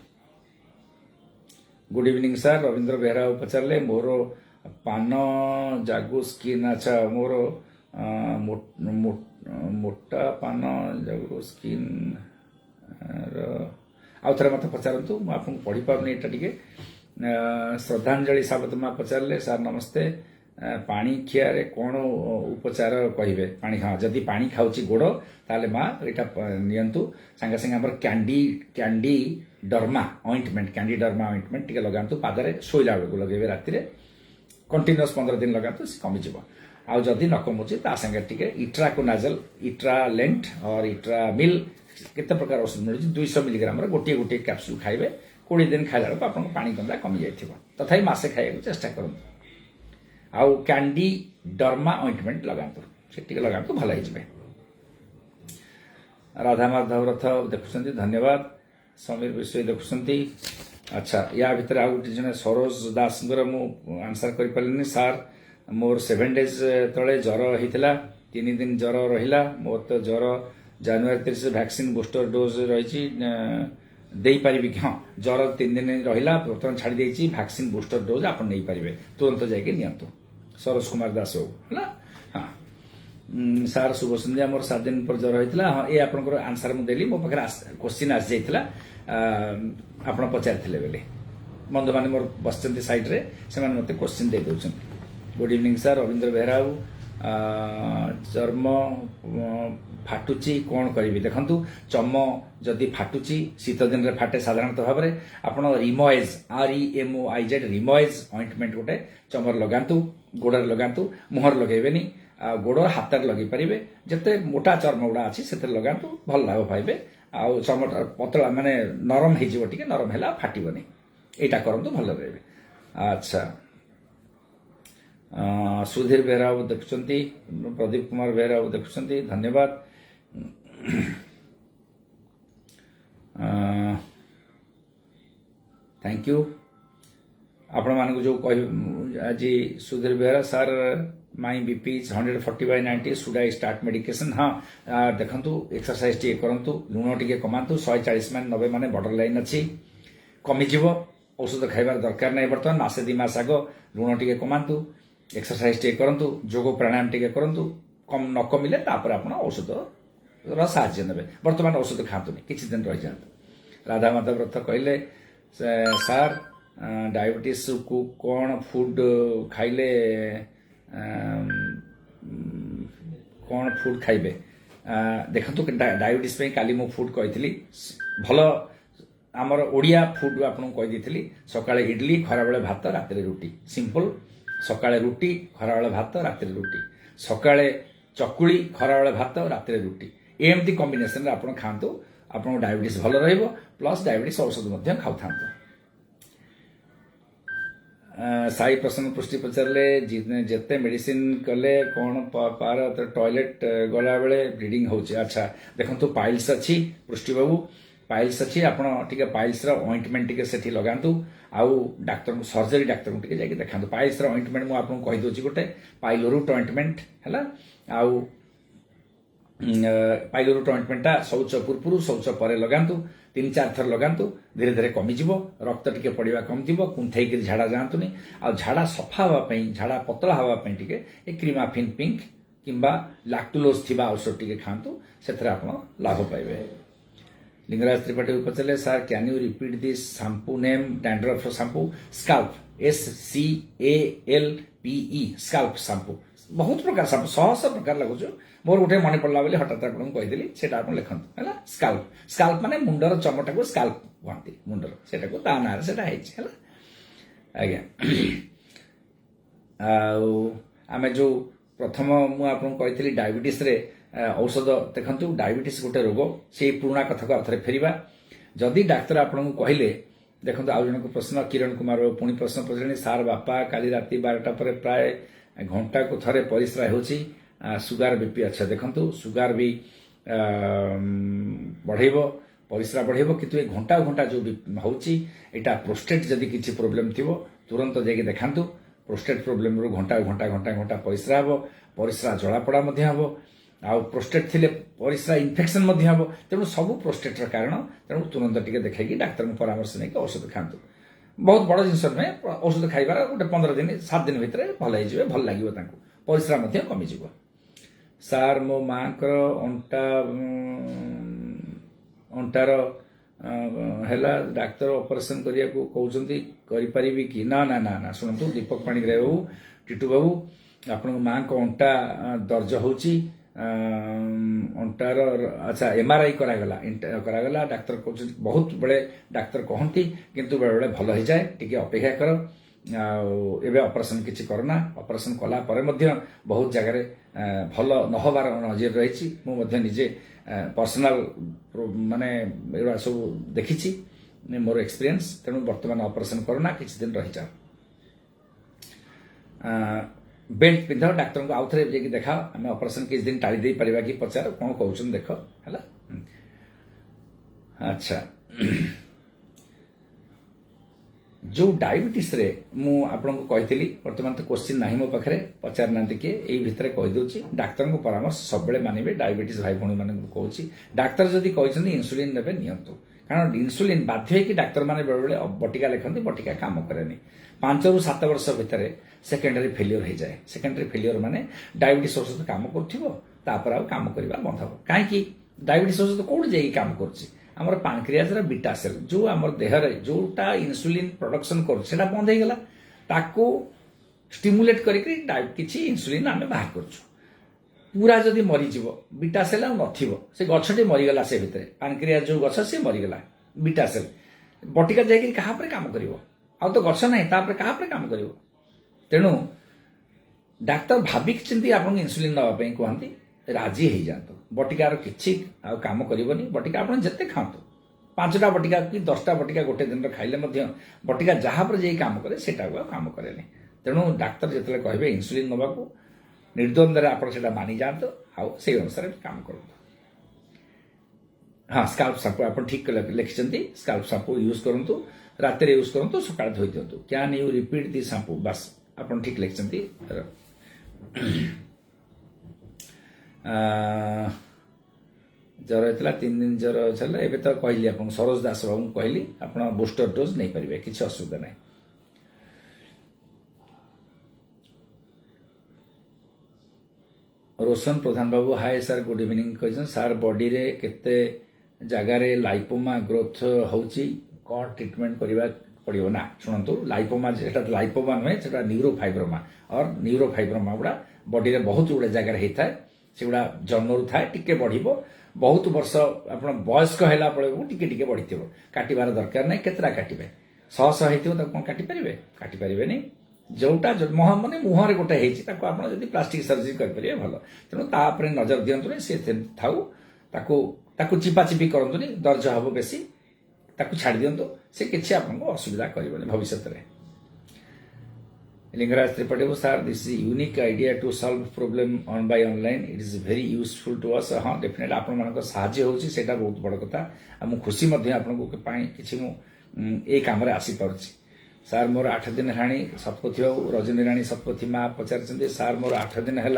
good evening sir Rabindra Behera पचारे मोर पान जागु स्किन अच्छा मोर मोटा पान जागु स्किन आउ थे मत पचारतु मुझे पढ़ी पार्नी यहाँ टे श्रद्धांजलि सावतमा पचारे सार नमस्ते पानी खियारे कौन उपचार कहे पानी हाँ जदि पानी खाऊँ गोड़ ताले माँ यहाँ नियंतु सांगे सांगे आम candy derma ointment candy derma ointment टिके लगातु पादरे शोला बेलू लगे राति कंटिन्यूअस 15 दिन लगातु कमिज आउ जदि न कमुचे ता संगे टिके इट्राकोनाजल इट्रालेंट और इट्रामिल केते प्रकार औषध मिलूँ 200 मिलीग्राम गोटे गोटे कैप्सूल खाइबे 20 दिन खाइला बेलू आपन पानी गंदा कमी जाइथिबो तथापि मासे खाइବାକୁ चेष्टा करंतु आउ कैंडी डर्मा ऑइंटमेंट लगातु से टिके लगातु भल हो राधा माधव रथ देखुछंती धन्यवाद समीर विषय देखुछंती अच्छा या भितर आउ गोटे जने सरोज दास मु आंसर कर पारलिनी सार मोर 7 डेज तले ज्वर होता 3 दिन ज्वर रहा मोर तो ज्वर जनवरी 30 वैक्सीन बूस्टर डोज रही दे पारि कि हाँ ज्वर 3 दिन रहा बर्तमान छाड़ी देती वैक्सीन बूस्टर डोज आप नहीं पारे तुरंत जाकि नियंतु सरोज कुमार दास है हाँ सार शुभ संध्या मोर 7 दिन पर ज्वर होता हाँ ये आपंकर आंसर मुझे मो पाखे क्वेश्चन आसी जाता आप पचारि बेले बंधु मैंने मोर बस सैड्रे से मत क्वेश्चन दे दौरान good evening sir Ravindra Behera चर्म फाटुची कौन करी देखु चर्म जदि फाटुची शीत दिन में फाटे साधारणतः भाव में आप रिमोएज REMOIZ रिमोएज ऑइंटमेंट गोटे चमर लगातु गोड़े लगातु मुहर लगेबेनी गोड़ हाथ लगे पारे जिते मोटा चर्म गुड़ा अच्छी से लगातु भल लाभ पाइबे आउ चर्म पतला माने नरम हो नरम है फाटबनी यहाँ करतु भल रहे अच्छा सुधीर बेहरा देखुं प्रदीप कुमार बेहरा देखुं धन्यवाद थैंक यू आपण मान जो आज Sudhir Behera sir my BP is 140/90 should I start medication हाँ देखु एक्सरसाइज टे करूँ लुण टे कमातु 140 मान 90 मान बॉर्डर लाइन अच्छी कमिज औषध खाइबार दरकार नहीं बर्तमान मासे 2 मास आग लुण टे कमातु एक्सरसाइज टे करूँ जोग प्राणायाम टे करूँ कम न कमिले तापर आप औषध साहाय्य ने बर्तमान औषध खातुनि किसी दिन रही जातु राधा माधव रथ कहले सार डायबिटीज को कौन फूड खाइले कौन फूड खाइबे देखु डायबिटीज पे काली मु फूड कही भल आमर ओडिया फूड आपको कही सकाळे इडली खराबेले भात रात रुटी सिंपल सकाळे रुटी खराबेले भात रात रुटी सकाळे चकुली खराबेले भात रात रुटी एमती कॉम्बिनेशन रे आपण खातु आपन डायबिटीज भल रहिबो प्लस डायबिटीज औषध मध्य खाऊ थांतु साई प्रसन्न पृष्टि पचारे जिते मेडिसिन कले कौन पार टॉयलेट गला बेले ब्लीडिंग होची अच्छा देखंतु पाइल्स अच्छी पृष्टि बाबू पाइल्स अच्छी आपण टिके पाइल्स रो ऑइंटमेंट टिके सेठी लगांतु आउ डाक्टर को सर्जरी डाक्टर को टिके जाके देखांतु पाइल्स रो ऑइंटमेंट मु आपन कहि दोची गोटे पाइलोरूट ऑइंटमेंट हला आउ पाइलोरूट ऑइंटमेंटा शौच पूर्व शौच पर लगांतु 3-4 थर लगांतु धीरे धीरे कमिज रक्त टिके पड़ा कम थी कुंथई झाड़ा जातुनि आ झाड़ा सफा हाँवाई झाड़ा पतला हाँवाई टिके क्रीमाफिन पिंक किंबा लैक्टुलोज थिबा औषध टिके खातु से आप लाभ पाइबे लिंगराज त्रिपाठी पचारे sir can you repeat this shampoo name dandruff shampoo scalp SCALPE scalp shampoo बहुत प्रकार शैम्पू 100 प्रकार लगुच मोर गोटे मन पड़ा बोली हठात आपको कहीदेली से लिखत है स्काल्प स्काल्प माने मुंडर चमटा को स्काल्प कहते मुंडर से ना से आज्ञा आम जो प्रथम मुझे डायबिटीज रे औषध देखु डायबिटीज गोटे रोग से पुराणा कथा को आउे फेरिबा जदि डाक्तर आपको कहले देखो आउ जन प्रश्न किरण कुमार पुणी प्रश्न पचारे सार बापा काली राति 12टा पर प्राय घंटा को थरे परिश्रा होची सुगार बीपी अच्छा देखु सुगार भी बढ़ेब परिश्रा बढ़ेब किंतु घंटा घंटा जो होची एटा प्रोस्टेट जदि किसी प्रोब्लेम थी तुरंत जाके देखांतु प्रोस्टेट प्रोब्लेम रू घंटा घंटा घंटा घंटा परिश्रा हम परिश्रा जलापड़ा हम आउ प्रोस्टेट थिले परिश्रा इन्फेक्शन हम तेणु सब प्रोस्टेटर कारण तेणु तुरंत टिके देखा डाक्तर परामर्श नहीं औषध खातु बहुत बड़ जिन नुहे औषध खाइबार गोटे 15 दिन 7 दिन भितर भल हो भल लगे परिश्रा कमिज सार मो माँ अंटा अंटार है डाक्तर ऑपरेशन करने को कहते करी कि ना ना ना ना शुणु दीपक पाणिग्राही बाबू टीटू बाबू आपण माँ को अंटा दर्ज होची अंटार अच्छा MRI करागला डाक्तर कहते बहुत बड़े डाक्तर कहती किंतु बेले बेले भल हो जाए टी अपेक्षा कर एवं ऑपरेशन किसी करना ऑपरेशन कला परे मध्य बहुत जगह भल नहबार नजर रही मुझे पर्सनाल माने एगुड़ा सब देखी मोर एक्सपीरियंस तेणु बर्तमान ऑपरेशन करना किसी दिन रही जा बेल्ट पिंध डाक्तर को आउ थे जाकि देखा आम ऑपरेशन किसी दिन टाड़ी दे पारिबा कि पचार कौन कहउछन देख है अच्छा जो डायबिटीज रे मु आपको कही बर्तमान तो क्वेश्चन ना मो पाखे पचार ना किए यही भितर कहीदे डाक्तर परामर्श सब मानवे डायबिटीज भाई भाई मान कहूँ डाक्तर जदि कहते इन्सुलिन ने नियंतु कारण इन्सुलिन बाध्य हो डाक्तर मैंने बेले बेले बटिका लिखती बटिका काम कैनि 5 ରୁ 7 वर्ष भितर सेकेंडरी फेलियर हो जाए सेकेंडरी फेलियर माने डायबिटीज औषध काम कर काम करवा बंद हम कहीं डायबिटीज औषध कौट जा काम कर पांक्रियाज बीटा सेल जो आम देह जोटा इन्सुलिन प्रोडक्शन कर बंद हो गला ताको स्टिमुलेट करके इन्सुलिन आम बाहर कर पूरा जदि मरीज बीटा सेल नथिबो से गछटे मरीगला से भितर पांक्रियाज जो गछ से मरीगला बीटा सेल बटिका जाकि कहा काम करिवो आ तो गछ ना कहा काम कर तेणु डाक्तर भाविक चिंती आपको इन्सुलिन नापी कहती राजी हो जातु बटिकार किसी काम करनी बटिका आप जिते खातु 5टा बटिका कि 10टा बटिका गोटे दिन खाइले बटिका जहाँ पर जा काम करे काम करे तेणु डाक्तर जिते कहे इन्सुलिन नवा निर्द्वंद आप मानि जातु आउ से अनुसार काम करूँ हाँ स्काल्प शाम्पू आप ठीक लिखिं स्काल्प शाम्पू यूज करूँ रात यूज करूँ सकाल धोई दिंतु can you repeat the shampoo बस आप ठीक लिखिं ज्वर होता 3 दिन ज्वर चला एवं तो कहली आप सरोज दास बाबू कहली आप बूस्टर डोज नहीं पारे किसी असुविधा ना रोशन प्रधान बाबू हाय सर गुड इवनिंग कह सार बॉडी रे केते जगार लाइपोमा ग्रोथ होची कौन ट्रिटमेंट करवा पड़ो ना शुणु लाइपोमा लाइपोमा नुहे से न्यूरोफाइब्रोमा और न्यूरोफाइब्रोमा गुड़ा बॉडी रे बहुत गुड़ा जगार होता है से गुड़ा जन्मरू थाए टिके बढ़ बहुत वर्ष आप वयस्क है टिके बढ़ी काटार दरकार ना केतटा काटे 100 होता कौन काटिपारे काटिपारे नहीं जोटा मानने मुहर गोटे आप प्लास्टिक सर्जरी करेंगे भल तेणु तापर नजर दिंतु सी था चिपाचिपी करतुनि दर्ज हम बेसी छाड़ी दिंतु से किसी आपको असुविधा कर भविष्य में Lingaraj Tripathi sir this is unique idea to solve problem on by online it is very useful to us हाँ डेफिनेटली आपण साहाय्य होची सेटा बहुत बड़ कथा आ खुशी मध्य आपनको किसी मु काम आसी पारुछि सार मोर 8 दिन हेलाणी सतपथी बाबू रजनी राणी सतपथी माँ पचार सार मोर 8 दिन है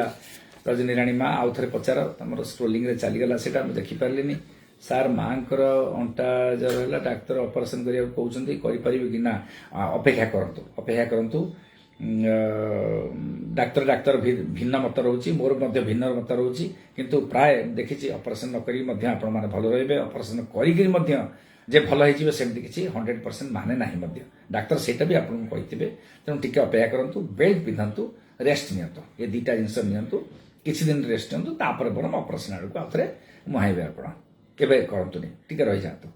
रजनी राणी माँ आउ थे पचार तुम स्क्रोलिंग रे चलीगला से देखिपारे सार माँ अंटा जर है डाक्तर ऑपरेशन करिया कहते कि ना अपेक्षा करतु डाक्तर डाक्तर भिन्न मत रोचे मोर मध्य भिन्न मत रोचे किंतु प्राय देखी ऑपरेशन न करी आपण माने भल रहिबे ऑपरेशन करी जे भल हो सेमती किसी 100% माने ना डाक्तर सेटा भी आपको कही तेणु टिके अपेक्षा करूँ बेल्ट पिंधतु रेस्ट नियंतु ये 2टा जिनस नियंतु किसी दिन रेस्ट नियंतु तापर बरम ऑपरेशन आड़ को आउे मुहाइबे आप केवे करतुनि टिके रही जातु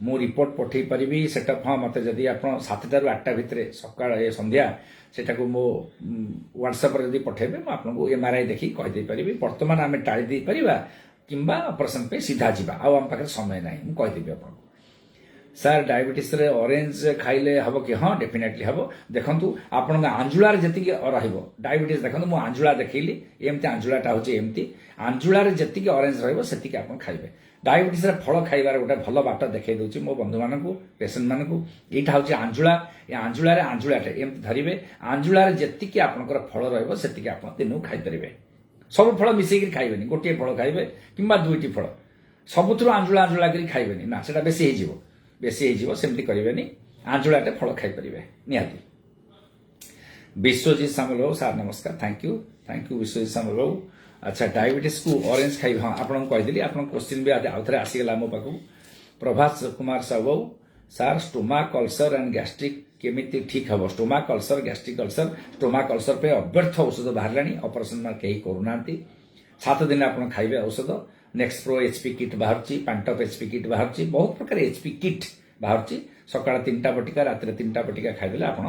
मु रिपोर्ट पठे पारि सेटअप हाँ मत जदि आप 7टा ରୁ 8टा भितर सकाळ संध्या सेटा को मो व्हाट्सएप जदि पठेबे मु आपको एमआरआई देखि कहि पारि वर्तमान आम टाड़ी दे परिबा किंबा ऑपरेशन पे सीधा जीवा आम पाखे समय ना मु कहिदेबी आपको सर डायबिटीज रे ऑरेंज खाइले हम कि हाँ डेफिनेटली हम देखु आपण आंजुलार जी डायबिटीज देखो मु आंजुला देखली एमती आंजुलाटा हूँ एमती आंजुलार जी ऑरेंज रही आप खाइबे डायबिटीज रे फल खाइबार गोटे भल बाट देखई दूची मो बंधु मानक पेसेंट मानक यहाँ हूँ आंजुला ये आंजुलार आंजुलाटे एमती धरवे आंजुलार जी आपंकर फल रही आप दिन को खाईपारे सब फल मिसेक खाइबेनि गोटे फल खाइबे कि 2टी फल सबुठ आंजुला आंजुला कर खाइबेनि ना से बेसी सेमती करेनि आंजुलाटे फल खाईपारे निहाती विश्वजीत सामल बाबू सार नमस्कार थैंक यू विश्वजीत सामल बाबू अच्छा डायबिटीज को ऑरेंज खाइ हाँ आपको कहीदेली आप क्वेश्चन भी आउ थे आसीगला मो पाक प्रभात कुमार साहू बाबू सार स्टोमाक अल्सर एंड गैस्ट्रिक केमिति ठीक हम stomach ulcer gastric ulcer stomach ulcer पे अव्यर्थ औषध बाहर ऑपरेशन में कहीं करूना 7 दिन आप खाइबे औषध नेक्स्ट प्रो एचपी किट बाहर पैंटअप एचपी किट बाहर बहुत प्रकार एचपी किट बाहर सका 3टा बटिका रात 3टा बटिका खाइदे आप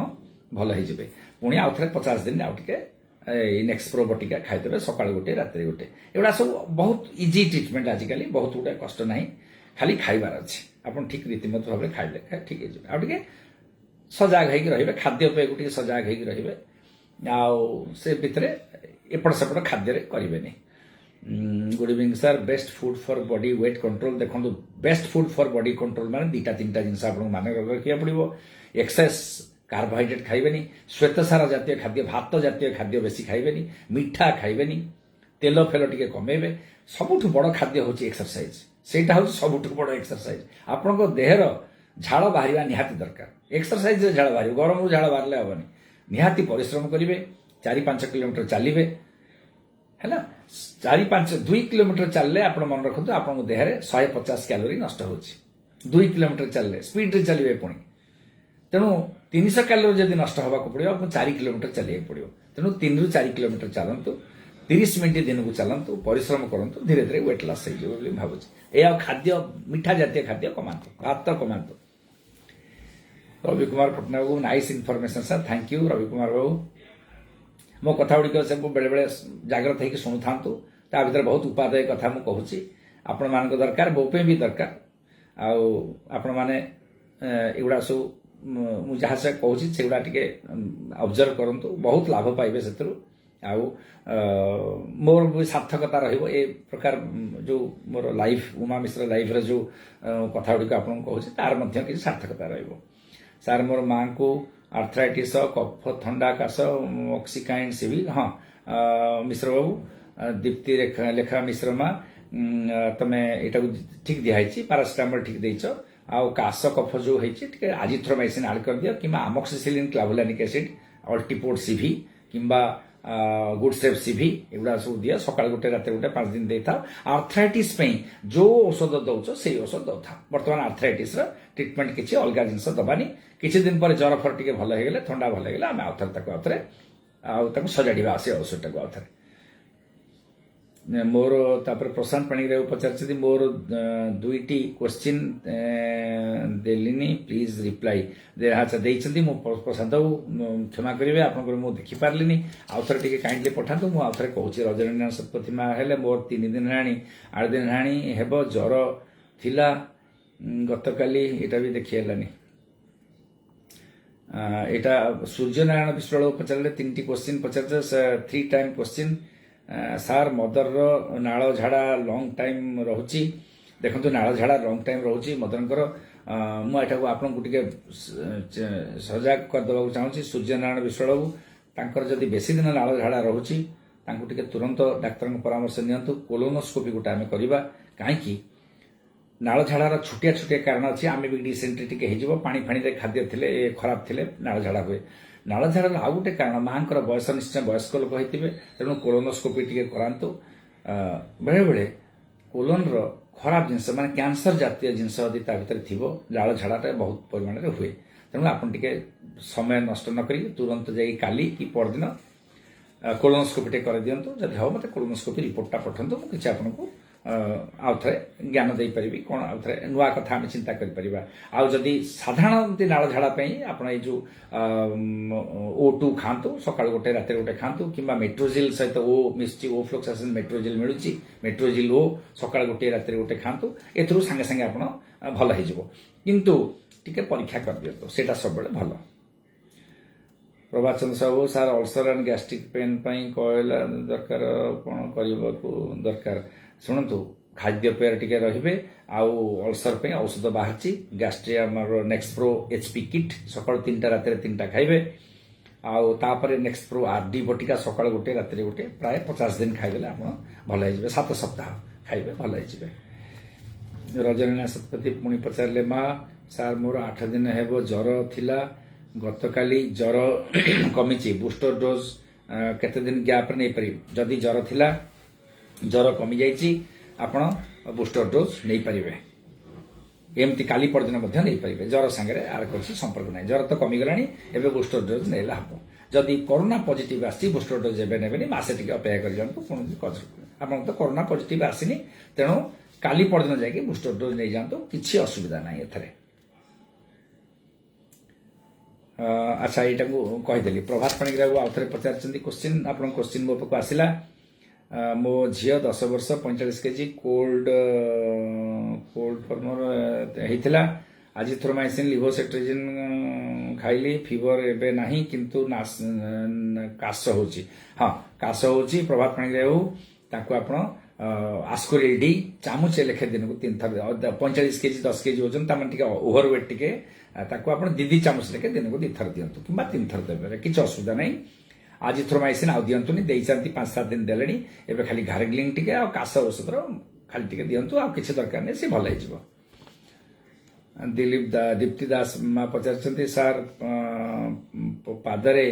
भल हो पुणी आउ थे 50 दिन आउ टे नेक्स्ट प्रो बटिका खाइदेवे सका गोटे रात गोटे एगुड़ा सब बहुत इजी ट्रिटमेंट आजिकल बहुत गुटे कष्ट ना खाली खाइबार अच्छे आप ठीक रीतिमत भाव में खाइले ठीक है आउ टे सजाग हो खाद्य पे सजाग हो से भितर एपट सेपट खाद्य करेंगे good evening sir best food for body weight control देखो best food for body control माने 2टा 3टा जिनस आप मान रखा पड़ो एक्सेस कार्बोहाइड्रेट खाइबेनी श्वेतसार जातीय खाद्य भात जातीय खाद्य बेसी खाइबेनी मिठा खाइबेनी तेल फेल टिके कमेबे सबुठु बड़ खाद्य होची एक्सरसाइज सेटा होची सबुठु बड़ एक्सरसाइज आपनको देहर झाड़ बाहरिबा निहाती दरकार एक्सरसाइज रे झाड़ बाहरिबो गरम रु झाड़ बाहरले हबनी निहाती परिश्रम करिवे 4-5 किलोमीटर चलिबे हैला 2 किलोमीटर चलले आपण मन रखନ୍ତୁ आपन देह रे 150 कैलोरी नष्ट होची 2 किलोमीटर चलले स्पीड रे चलिबे पुणी तेणु 300 कैलोरी जदि नष्ट होगा पड़ो आपको 4 किलोमीटर चलिए पड़ो तेणु 3 ରୁ 4 किलोमीटर चलतु 30 मिनिट दिन को चलतु परिश्रम करूँ धीरे धीरे वेट लॉस हो भावुँ यह खाद्य मिठा जातीय खाद्य कमातु भात कमातु रवि कुमार पट्टनायक को nice information sir thank you Ravi Kumar बाबू मो कथा गुड़िक सब बेले बेले जाग्रत होकर शुणु था ता भीतर बहुत उपादेय कथा मुझे कहूँ आपण मान दरकार मो भी दरकार आपण मैंने एगुड़ा सब मुझे जहाँ से कहूँ से गुड़ा टे ऑब्जर्व करूँ बहुत लाभ पाइबे से मोर भी सार्थकता रहिबो ए प्रकार जो मोर लाइफ उमा मिश्र लाइफ रे जो कथा गुड़िक आपन कहूँ तार मध्य किसी सार्थकता रहिबो सार मोर माँ को आर्थराइटिस कफ थंडा काश ऑक्सीकाइन सिविल हाँ मिश्र बाबू दीप्ति लेखा मिश्र माँ तमें यहाँ ठीक दिखाई पारासिटामोल ठीक देच आउ काश कफ जो होती आजिथ्रोमाइसिन आड कर दियो कि आमोक्सिसिलिन क्लावुलानिक एसिड अल्टीपोर्ट सीवी किंबा गुड सेफ सीवी एगुड़ा सब दिया सकाल गोटे रात गोटे 5 दिन दे था आर्थराइटिस जो औषध दौच से औषध दौ था बर्तमान आर्थराइटिस ट्रिटमेंट किसी अलग जिनस दबानी किसी दिन पर जर फर टे भल हो थंडा भल हो आम आउे सजाड़ा से औषध टाक आउे मोर तापर प्रशांत पाणिग्राही पचार मोर 2टी क्वेश्चन देलिनी प्लीज रिप्लाई अच्छा देती प्रशांत बाबू क्षमा करेंगे आपको मुझे देखिपारे आउ थे टे काइंडली पठातु मुझे आउ थे कहूँ रजनीनारायण शतपथी माँ हेले मोर 3 दिन है 8 दिन है हेब ज्वर थिला गतकाली यहाँ भी देखिलानी यहाँ सूर्यनारायण विश्वाल पचारे 3टी क्वेश्चन पचार 3 टाइम क्वेश्चन सार मदर नाल झाड़ा लंग टाइम रोची देखो नाल झाड़ा लंग टाइम रोची मदरकर मुझे आपको टे सजग करदे चाहूँगी सूर्यनारायण विश्वाल बाबू तांकर जदि बेसी दिन नाल झाड़ा रोची टे तुरंत डाक्तर परामर्श नियंतु कोलोनोस्कोपी गोटे आम करवा कहीं नाल झाड़ार छुटिया छुटिया कारण अच्छी आम भी डिसेंट्री टे हो पानी फाणी खाद्य थे खराब थे नाल झाड़ा हुए नाल झाड़ार आउ गोटे कारण माँ बयस निश्चय वयस्क लोक होते तेणु कोलोनोस्कोपी टे करातु बेले बेले कोलोन खराब जिनस माने कैंसर जातीय जिनस यदि भीतर थी लाल झाड़ाटा बहुत परिमाण में हुए तेणु आपन टे समय नष्ट न करी तुरंत जा काली कि परदिन कोलोनोस्कोपी टे कर दिंतु जब हम मत कोलोनोस्कोपी रिपोर्टा पठातु मुझे आपको आउ थे ज्ञान दे पारि कौन आउ थे नुआ कथा आम चिंता करी साधारण नाल झाड़ापी आप जो O2 खातु सका गोटे रात गोटे खातु कि मेट्रोजिल सहित ओ मिसची ओ फ्लोक्सासिन मेट्रोजिल मिलूँ मेट्रोजिल ओ सका गोटे रात गोटे खातु एथुरु सांगे सांगे आप भल हो किंतु टिके परीक्षा कर दियो सेटा सब बेले भल प्रभात चंद्र साहू सार अल्सर एंड गैस्ट्रिक पेन कहला दरकार कौन करने को दरकार शुणु खाद्यपेय टे रे आल्सर पे औषध बाहरी गैस्ट्री नेक्स्ट प्रो HP किट सका 3टा रात 3टा खाइबे आउे नेक्स्ट प्रो RD बटिका सका गोटे रात गोटे प्राय 50 दिन खाइबे आप भल हो 7 सप्ताह खाइबे भल हो रजनीनारायण शतपथी पुणी पचारे माँ सार मोर 8 दिन हेब ज्वर थिला गतकाली ज्वर कमी बूस्टर डोज केते दिन गैप नहीं पारि जदि ज्वर थिला ज्वर कमी जाइए आपण बूस्टर डोज नहीं पारे एमती काली परदिन नहीं पारे ज्वर सांगे आर किसी संपर्क ना ज्वर तो कमीगला एवं बूस्टर डोज नहीं हम जदि कोरोना पॉजिटिव आसी बूस्टर डोज एवं ने मसे टे अपेक्षा कर जातु आप तो कोरोना पॉजिटिव आसनी तेणु काली परदिन जाकि बूस्टर डोज नहीं जातु किसी असुविधा ना एथरे अच्छा यहाँ को कहीदेली प्रभात पाणिग्राही आउ थे पचार क्वेश्चन आप क्वेश्चन मो पाक आसला मो झील 10 वर्ष 45 केजी कोल्ड फॉर्मर होता आजिथ्रोमाइसिन लिवोसेट्रिजिन खाइली फीवर एबे नहीं किंतु काश हो हाँ काश हो प्रभात पाणिग्राही आप आस्कोरिल डी चामुचे लेखे दिन को 3 थर 45 केजी 10 केजी ओजन ओभरवेट टे ତାକୁ ଆପଣ 2 ଚାମଚ ଲେଖେ ଦିନକୁ 2 ଥର ଦିଅନ୍ତୁ କିମ୍ବା 3 ଥର ଦେବେ, କିଛି ଅସୁବିଧା ନାହିଁ। ଆଜିଥ୍ରୋମାଇସିନ ଆଉ ଦିଅନ୍ତୁନି, ଦେଇଛନ୍ତି 5-7 ଦିନ ଦେଲେଣି, ଏବେ ଖାଲି ଗାର୍ଗଲିଂ ଟିକେ ଆଉ କାଶ ଔଷଧର ଖାଲି ଟିକେ ଦିଅନ୍ତୁ, ଆଉ କିଛି ଦରକାର ନାହିଁ, ସେ ଭଲ ହେଇଯିବ। ଦୀପ୍ତି ଦାସ ମା ପଚାରିଛନ୍ତି, ସାର୍ ପାଦରେ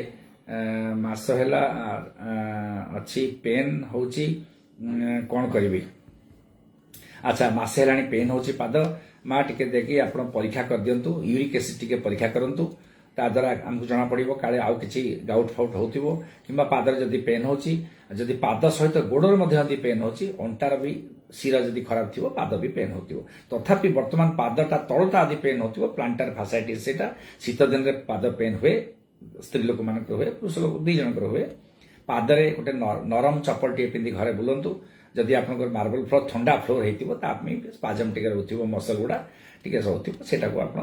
ମାସ ହେଲା ଅଛି, ପେନ୍ ହଉଛି, କଣ କରିବି? ଆଚ୍ଛା, ମାସେ ହେଲାଣି ପେନ୍ ହଉଛି ପାଦ, ମା ଟିକେ ଦେଖି ଆପଣ ପରୀକ୍ଷା କରିଦିଅନ୍ତୁ, ୟୁରିକ୍ ଏସିଡ୍ ଟିକେ ପରୀକ୍ଷା କରନ୍ତୁ, ତା ଦ୍ୱାରା ଆମକୁ ଜଣାପଡ଼ିବ କାଳେ ଆଉ କିଛି ଗାଉଟ୍ ଫାଉଟ୍ ହେଉଥିବ, କିମ୍ବା ପାଦରେ ଯଦି ପେନ୍ ହେଉଛି, ଯଦି ପାଦ ସହିତ ଗୋଡ଼ରେ ମଧ୍ୟ ଯଦି ପେନ୍ ହେଉଛି, ଅଣ୍ଟାର ବି ଶିର ଯଦି ଖରାପ ଥିବ ପାଦ ବି ପେନ୍ ହେଉଥିବ। ତଥାପି ବର୍ତ୍ତମାନ ପାଦଟା ତଳଟା ଯଦି ପେନ୍ ହେଉଥିବ, ପ୍ଲାଣ୍ଟାର ଫାସାଇଟିସ୍, ସେଇଟା ଶୀତ ଦିନରେ ପାଦ ପେନ୍ ହୁଏ, ସ୍ତ୍ରୀ ଲୋକମାନଙ୍କର ହୁଏ, ପୁରୁଷ ଲୋକ 2 ଜଣଙ୍କର ହୁଏ। ପାଦରେ ଗୋଟେ ନରମ ଚପଲଟିଏ ପିନ୍ଧି ଘରେ ବୁଲନ୍ତୁ। ଯଦି ଆପଣଙ୍କର ମାର୍ବଲ ଫ୍ଲୋର ଥଣ୍ଡା ଫ୍ଲୋର ହେଇଥିବ, ତା ପାଇଁ ସ୍ପାଜମ୍ ଟିକେ ରହୁଥିବ, ମସଲ ଗୁଡ଼ା ଟିକେ ରହୁଥିବ, ସେଟାକୁ ଆପଣ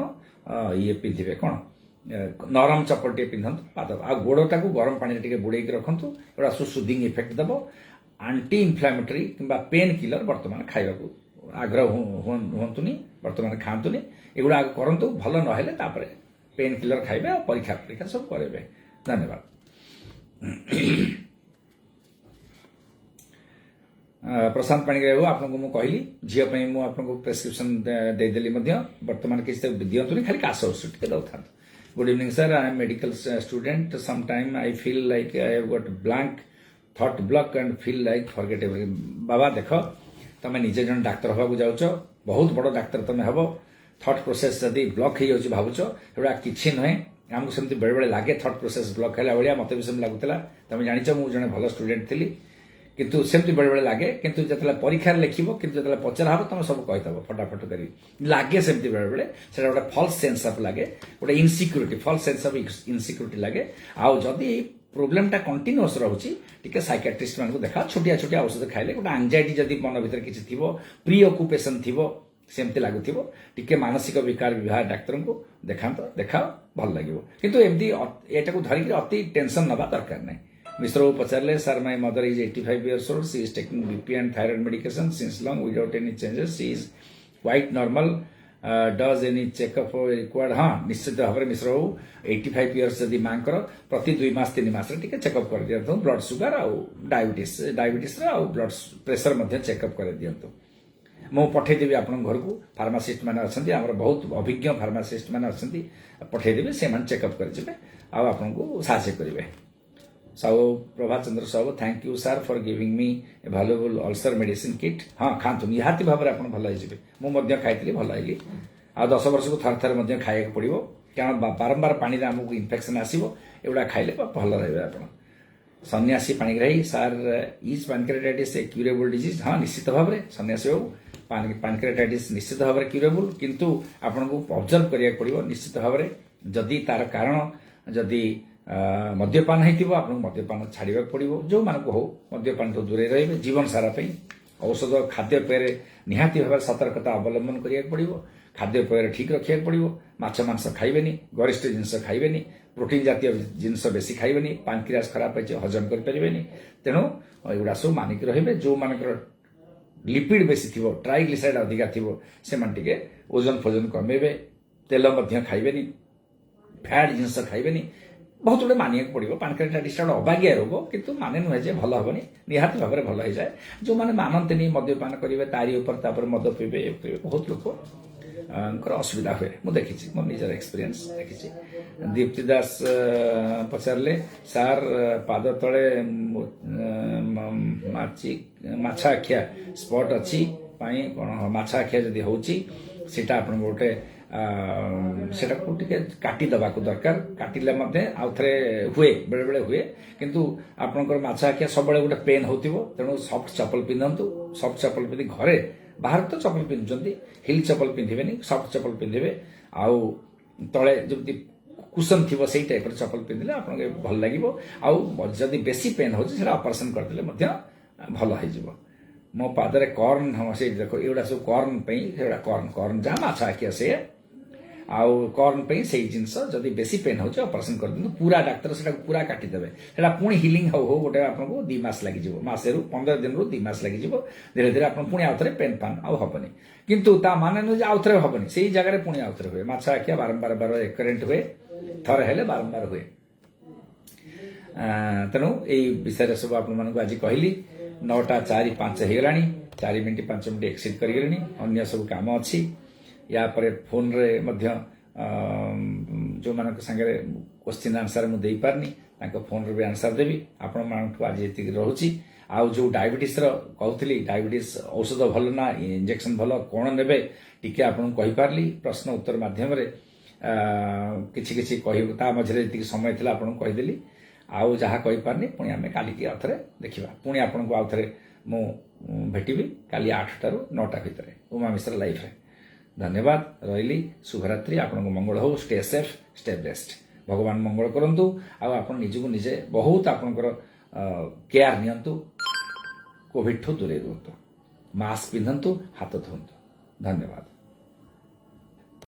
ପିନ୍ଧିବେ, କ'ଣ ନରମ ଚପଲଟିଏ ପିନ୍ଧନ୍ତୁ ପାଦ, ଆଉ ଗୋଡ଼ଟାକୁ ଗରମ ପାଣିରେ ଟିକେ ବୁଡ଼େଇକି ରଖନ୍ତୁ, ଏଗୁଡ଼ା ସୁଦିଂ ଇଫେକ୍ଟ ଦେବ। ଆଣ୍ଟି ଇନଫ୍ଲାମେଟରୀ କିମ୍ବା ପେନ୍ କିଲର ବର୍ତ୍ତମାନ ଖାଇବାକୁ ଆଗ୍ରହ ହୁଅନ୍ତୁନି, ବର୍ତ୍ତମାନ ଖାଆନ୍ତୁନି, ଏଗୁଡ଼ା କରନ୍ତୁ। ଭଲ ନହେଲେ ତାପରେ ପେନ୍ କିଲର ଖାଇବେ ଆଉ ପରୀକ୍ଷା ସବୁ କରିବେ। ଧନ୍ୟବାଦ। ପ୍ରଶାନ୍ତ ପାଣିଗ୍ରାହୀ ବାବୁ, ଆପଣଙ୍କୁ ମୁଁ କହିଲି ଝିଅ ପାଇଁ ମୁଁ ଆପଣଙ୍କୁ ପ୍ରେସ୍କ୍ରିପ୍ସନ୍ ଦେଇଦେଲି ମଧ୍ୟ, ବର୍ତ୍ତମାନ କିଛି ଦିଅନ୍ତୁନି, ଖାଲି କାଶ ଔଷଧ ଟିକେ ଦେଉଥାନ୍ତୁ। Good evening sir, I am medical student, some time I feel like I have got blank thought block and feel like forget everything. बाबा देख, तुम निजे जन डाक्तर हवा जाऊच, बहुत बड़ डाक्तर तुम हम, थॉट प्रोसेस जदि ब्लॉक हो भावुच, एगुड़ा किसी नुहे, आमको सेमती बेले बेले लगे थॉट प्रोसेस ब्लॉक है भाया, मत भी सेम लगुला, तुम जाच मुझे जड़े भल स्टूडेंट थी, किंतु सेमती बेले बेले लगे, किंतु जो परीक्षा लिखब, किंतु जो पचरा हम तुम सब कहीदेव फटाफट कर लगे, सेमती बेले बेले से गोटे फल्स सेंस ऑफ लगे, गोटे इनसिक्यूरिटी, फल्स सेंस ऑफ इनसिक्यूरिटी लगे। आउ जदि प्रोब्लेमटा कंटिन्यूअस रोचे, टिके साइकियाट्रिस्ट मानक देखा, छोटिया छोटिया औषध खाइले, गोटे एंजाइटी जदि मन भीतर किसी थी, प्री ऑक्युपेशन थी, सेमती लगुव, टिके मानसिक विकार विभाग डाक्तर को देखाओ भल लगे, किंतु एमती एटा को धरिक अति टेंशन नवा दरकार नहीं। मिश्र बाबू पचारे, sir my mother is 85 years old, she is taking BP and thyroid medication since long without any changes, she is quite normal, does any checkup required? हाँ, निश्चित भाव में मिश्र बाबू 85 years जदि माँ प्रति 2 मास 3 मास टिके चेकअप कर दियंतु, ब्लड सुगर आउ डायबिटीज आउ ब्लड प्रेशर मध्य चेकअप कर दियंतु। मु पठेदेवी आपण घर को, फार्मासीस्ट मैंने अच्छा, आम बहुत अभिज्ञ फार्मासीस्ट मैंने अच्छा, पठेदेवी से चेकअप करेंगे, आपको साहय करेंगे। Sahu Prabhat Chandra Sahu, thank you sir for giving me a valuable ulcer medicine kit. हाँ, खातु निहाती भाव में आप भल हो, मुझे खाई भल है, आ 10 वर्ष को थर थर खाया पड़ो, कारण बारंबार पानी आमको इन्फेक्शन आसो, एगुड़ा खाइले भल रहे आप। सन्यासी Panigrahi, sir is pancreatitis A curable disease? हाँ, निश्चित भाव में सन्यासी बाबू, पैनक्रेटाइटिस निश्चित भाव में क्यूरेबल, किंतु आपको ऑब्जर्व करिया पड़ो निश्चित भाव में। जदि तार कारण जदि मद्यपान होइथिबो, आपन मद्यपान छाड़िबा पड़िबो, जो मान को हो मद्यपान तो दूरे रहिबे, जीवन सारा पई औषध खाद्यपेय निहाती भाव सतर्कता अवलंबन करिया पड़िबो, खाद्यपेय ठीक रखिया पड़िबो, माछ मांस खाइबेनी, गरिष्ठ जिनिस खाइबेनी, प्रोटीन जातीय जिनिस बेसी खाइबेनी, पानक्रियास खराब होइछ हजम कर परिबेनी, तेणु एगुड़ा सब मानिक रहिबे। जो मानकर लिपिड बेसी थिबो, ट्राइग्लिसराइड अधिका थिबो, से मान टिके ओजन फोजन कमेबे, तेल मध्य खाइबेनी, फैट जिनिस खाइबेनी, बहुत गुड़े मानिया पड़ो। पैनक्रेटाइटिस अबागिया रोग, किंतु माने नुहे जे भल हेनी, निहाती भाव में भल हो जाए। जो मैंने मानते मद्यपान करेंगे, तारी उपर मद पीबे, बहुत लोक असुविधा हुए, मुझे देखी मो निजर एक्सपीरियंस देखी। दीप्ति दास पचारे, सार पाद तले माछाखिया स्पट अच्छी कौन माछाखिया जदि होची, सेटा आपन गोटे सेटा को टिके काटिदेवा को दरकार, काटिले आउ थे हुए बेले बेले हुए, किंतु आपनकर माछाखिया सब गोटे पेन होतिबो, तेणु सॉफ्ट चप्पल पिंधंतु, सॉफ्ट चप्पल पिंधि घरे, बाहर तो चप्पल पिंधुचंती, हिल चप्पल पिंधिबेनी, सॉफ्ट चप्पल पिंधिबे, आउ तले जति कुशन थी से टाइप चप्पल पिंधिले आपन भल लागिबो। आउ जदि बेसी पेन होछि सेटा ऑपरेशन करदेले मध्य भल हो जिवो। मो पादरे कॉर्न हम से देखो, एगुड़ा सब कॉर्न पे, कॉर्न जहाँ माछाखिया से आउ कर्न पे से जिनस जदि बेसी पेन हो ऑपरेशन कर दिनु पूरा डाक्टर सेटा पूरा काटी देबे सेटा पुणी हिलिंग हो गोटे आपको 2 मास लागि जिवो मासे रु 15 दिन रु 2 मास लागि जिवो धीरे धीरे आपन पुणी आउथरे पेन पान आउ हबनी किंतु ता माने न जे आउथरे हबनी सेही जगह रे पुणी आउथरे हुए माछा आखिया बारंबार बार करेंट हुए थर हेले बारंबार हुए तेणु यही विषय सब आप आज कहली 9:04:05 होगलानी 4 मिनिट 5 मिनिट एक्सिड करगलेनी अन्य सब काम अच्छी या पर फोन रे मध्य जो मान संगे क्वेश्चन आंसर मुझे दे पारनी फोन रे भी आंसर देवी आपण मानक आज ये रोची आउ जो डायबिटीज कहूली डायबिटीज औषध भल ना इंजेक्शन भल कौन ने टिके आपन कहि पारली प्रश्न उत्तर माध्यम रे किछि किछि कहि ता मझरे जति समय थिला आपन कहिदेली आउ जहाँ कहि पारनी पुणी आमे काली की आउथरे देखिबा पुणी आपन को आउथरे मु भेटिबी काली 8 टारू 9टा भितरे उमा मिश्र लाइफ रे धन्यवाद रहिली शुभरात्रि आपन को मंगल हो स्टे सेफ स्टे बेस्ट भगवान मंगल करंतु आ आपन निजको निजे बहुत आपनकर केयर नियंतु कोविड ठू दूरे रुहतु मास्क पिंधंतु हाथ धोंतु धन्यवाद।